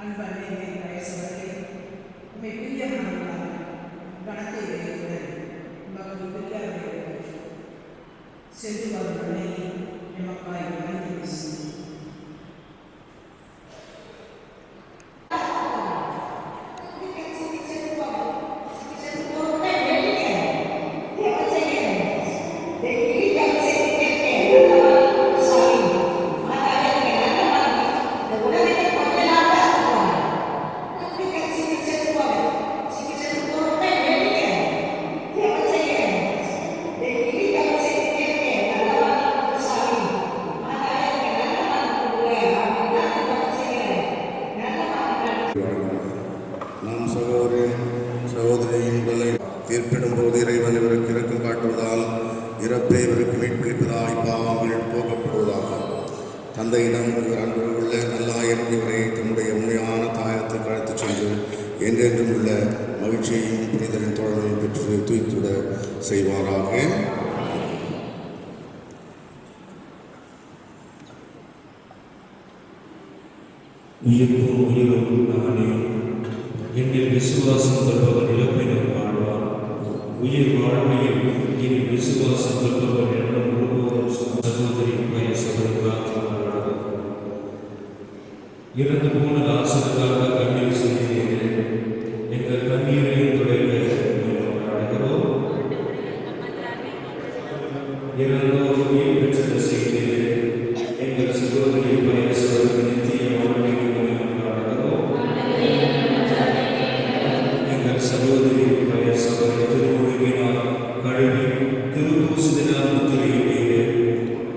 அன்பு அன்னை மேல் பயசவர்களே, உம்மை பிரியமானவர்களாக கணத்தை வைத்துடன் உமக்கு பிரியாதவர்கள் சென்று வரும் அன்னையை எமக்காய் வாழ்ந்து பேசும். நம் சகோதரியின் உடலை தீர்ப்பிடும் போது இறைவன் இவருக்கு இரக்கம் காட்டுவதால் இறப்பை இவருக்கு மீட்பளிப்பதால் பாவங்கள் போக்கப்படுவதாக. தந்தையிடம் இவர் அன்பு உள்ள நல்லாயன் இவரை தன்னுடைய உண்மையான தாயத்துக்கு அழைத்துச் சென்று என்றென்றும் உள்ள மகிழ்ச்சியையும் புனிதரின் தோழமையும் பெற்று தூய்த்துட செய்வாராக. உயிர்ப்பும் உயிரும் நானே, என்னில் விசுவாசம் கொள்பவர் இழப்பினும் வாழ்வார். உயிர் வாழ்வையில் இனி விசுவாசம் கொள்பவர் என்னும் ஒருபோதும் சகோதரி சகோதரிக்காக இறந்து போன லாசருக்காக கண்ணீர் செய்கிறீர்கள். எங்கள் கண்ணீரையும் துடைக்க அடைகிறோம். இறந்தோர் உயிர் பெற்ற செய்கிறீர்கள். எங்கள் சகோதரி பயசவருக்கு நித்திய வாழ்க்கைக்கு அடைகிறோம். எங்கள் சகோதரி பயசவரை திருமுழுகினால் கழுவி திருப்பூசினால் முத்திரையிட்டீர்கள்.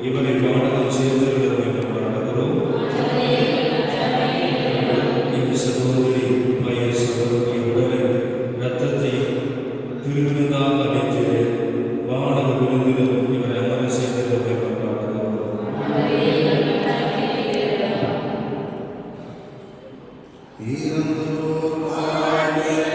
இவனை வானகம் சேர்ந்தவர்கள் என்று அடைகிறோம். சகோதரி பயசவருடைய உடலை இரத்தத்தை திருவிருந்தாக அளித்து வானக விருந்திலும் இவரை அமர செய்தவர்கள் கொண்டாடுகிறோம். இறந்தோர் வாழ்வில்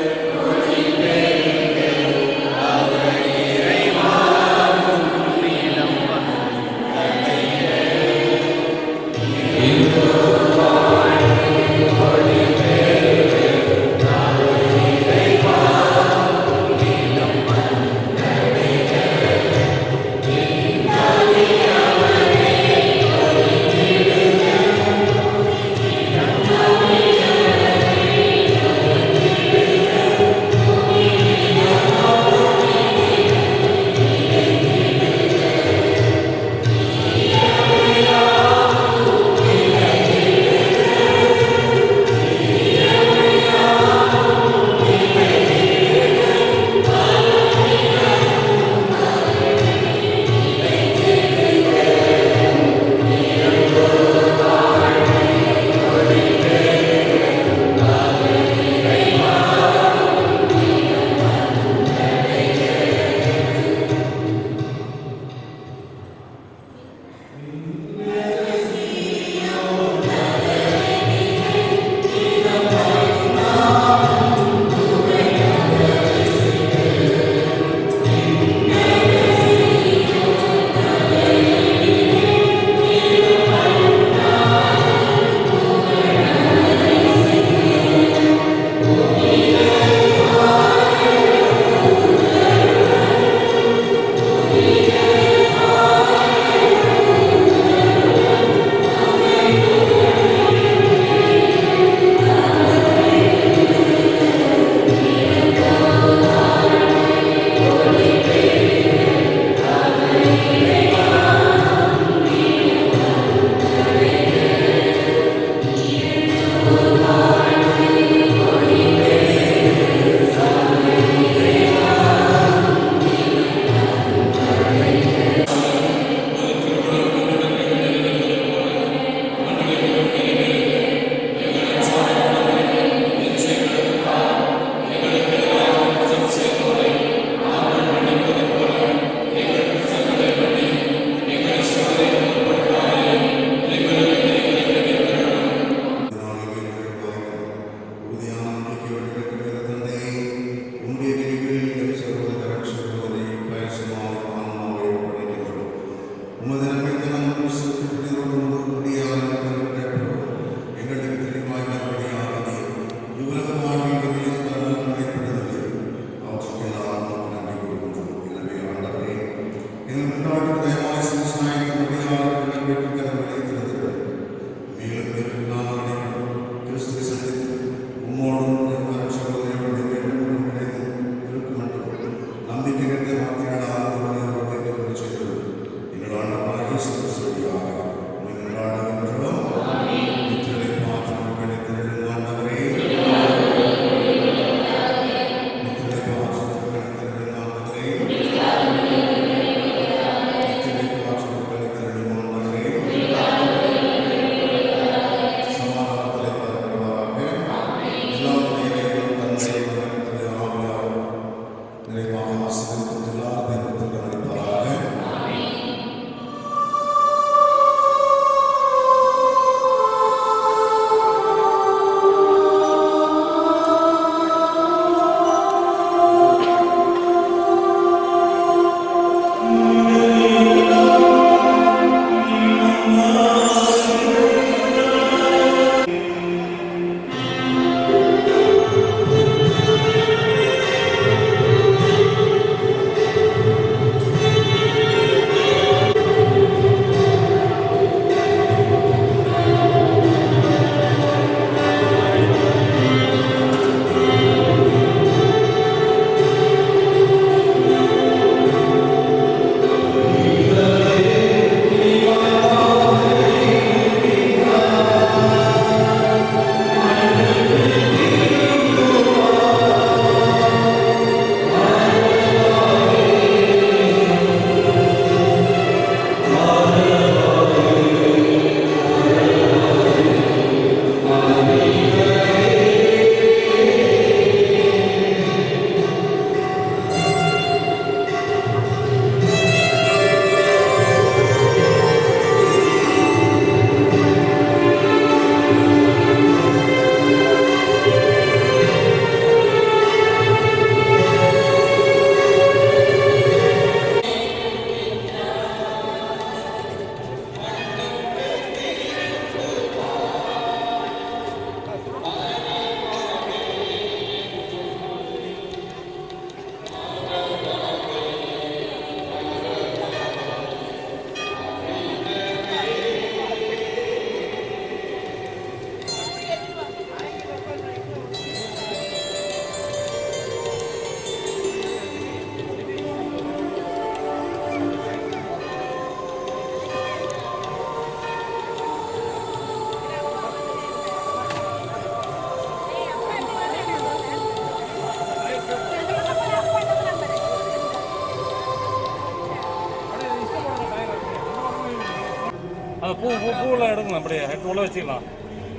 அந்த பூவில் எடுக்கணும், அப்படியே எடுத்து உள்ள வச்சுக்கலாம்.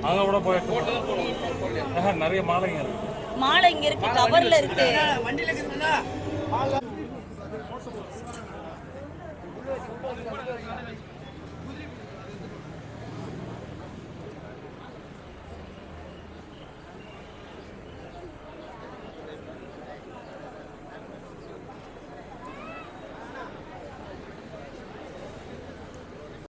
அங்கே கூட போய் எடுத்து நிறைய மாலைங்க இருக்கு. மாலை இங்க இருக்கு, கவர்ல இருக்கு. வண்டியில இருக்குங்களா?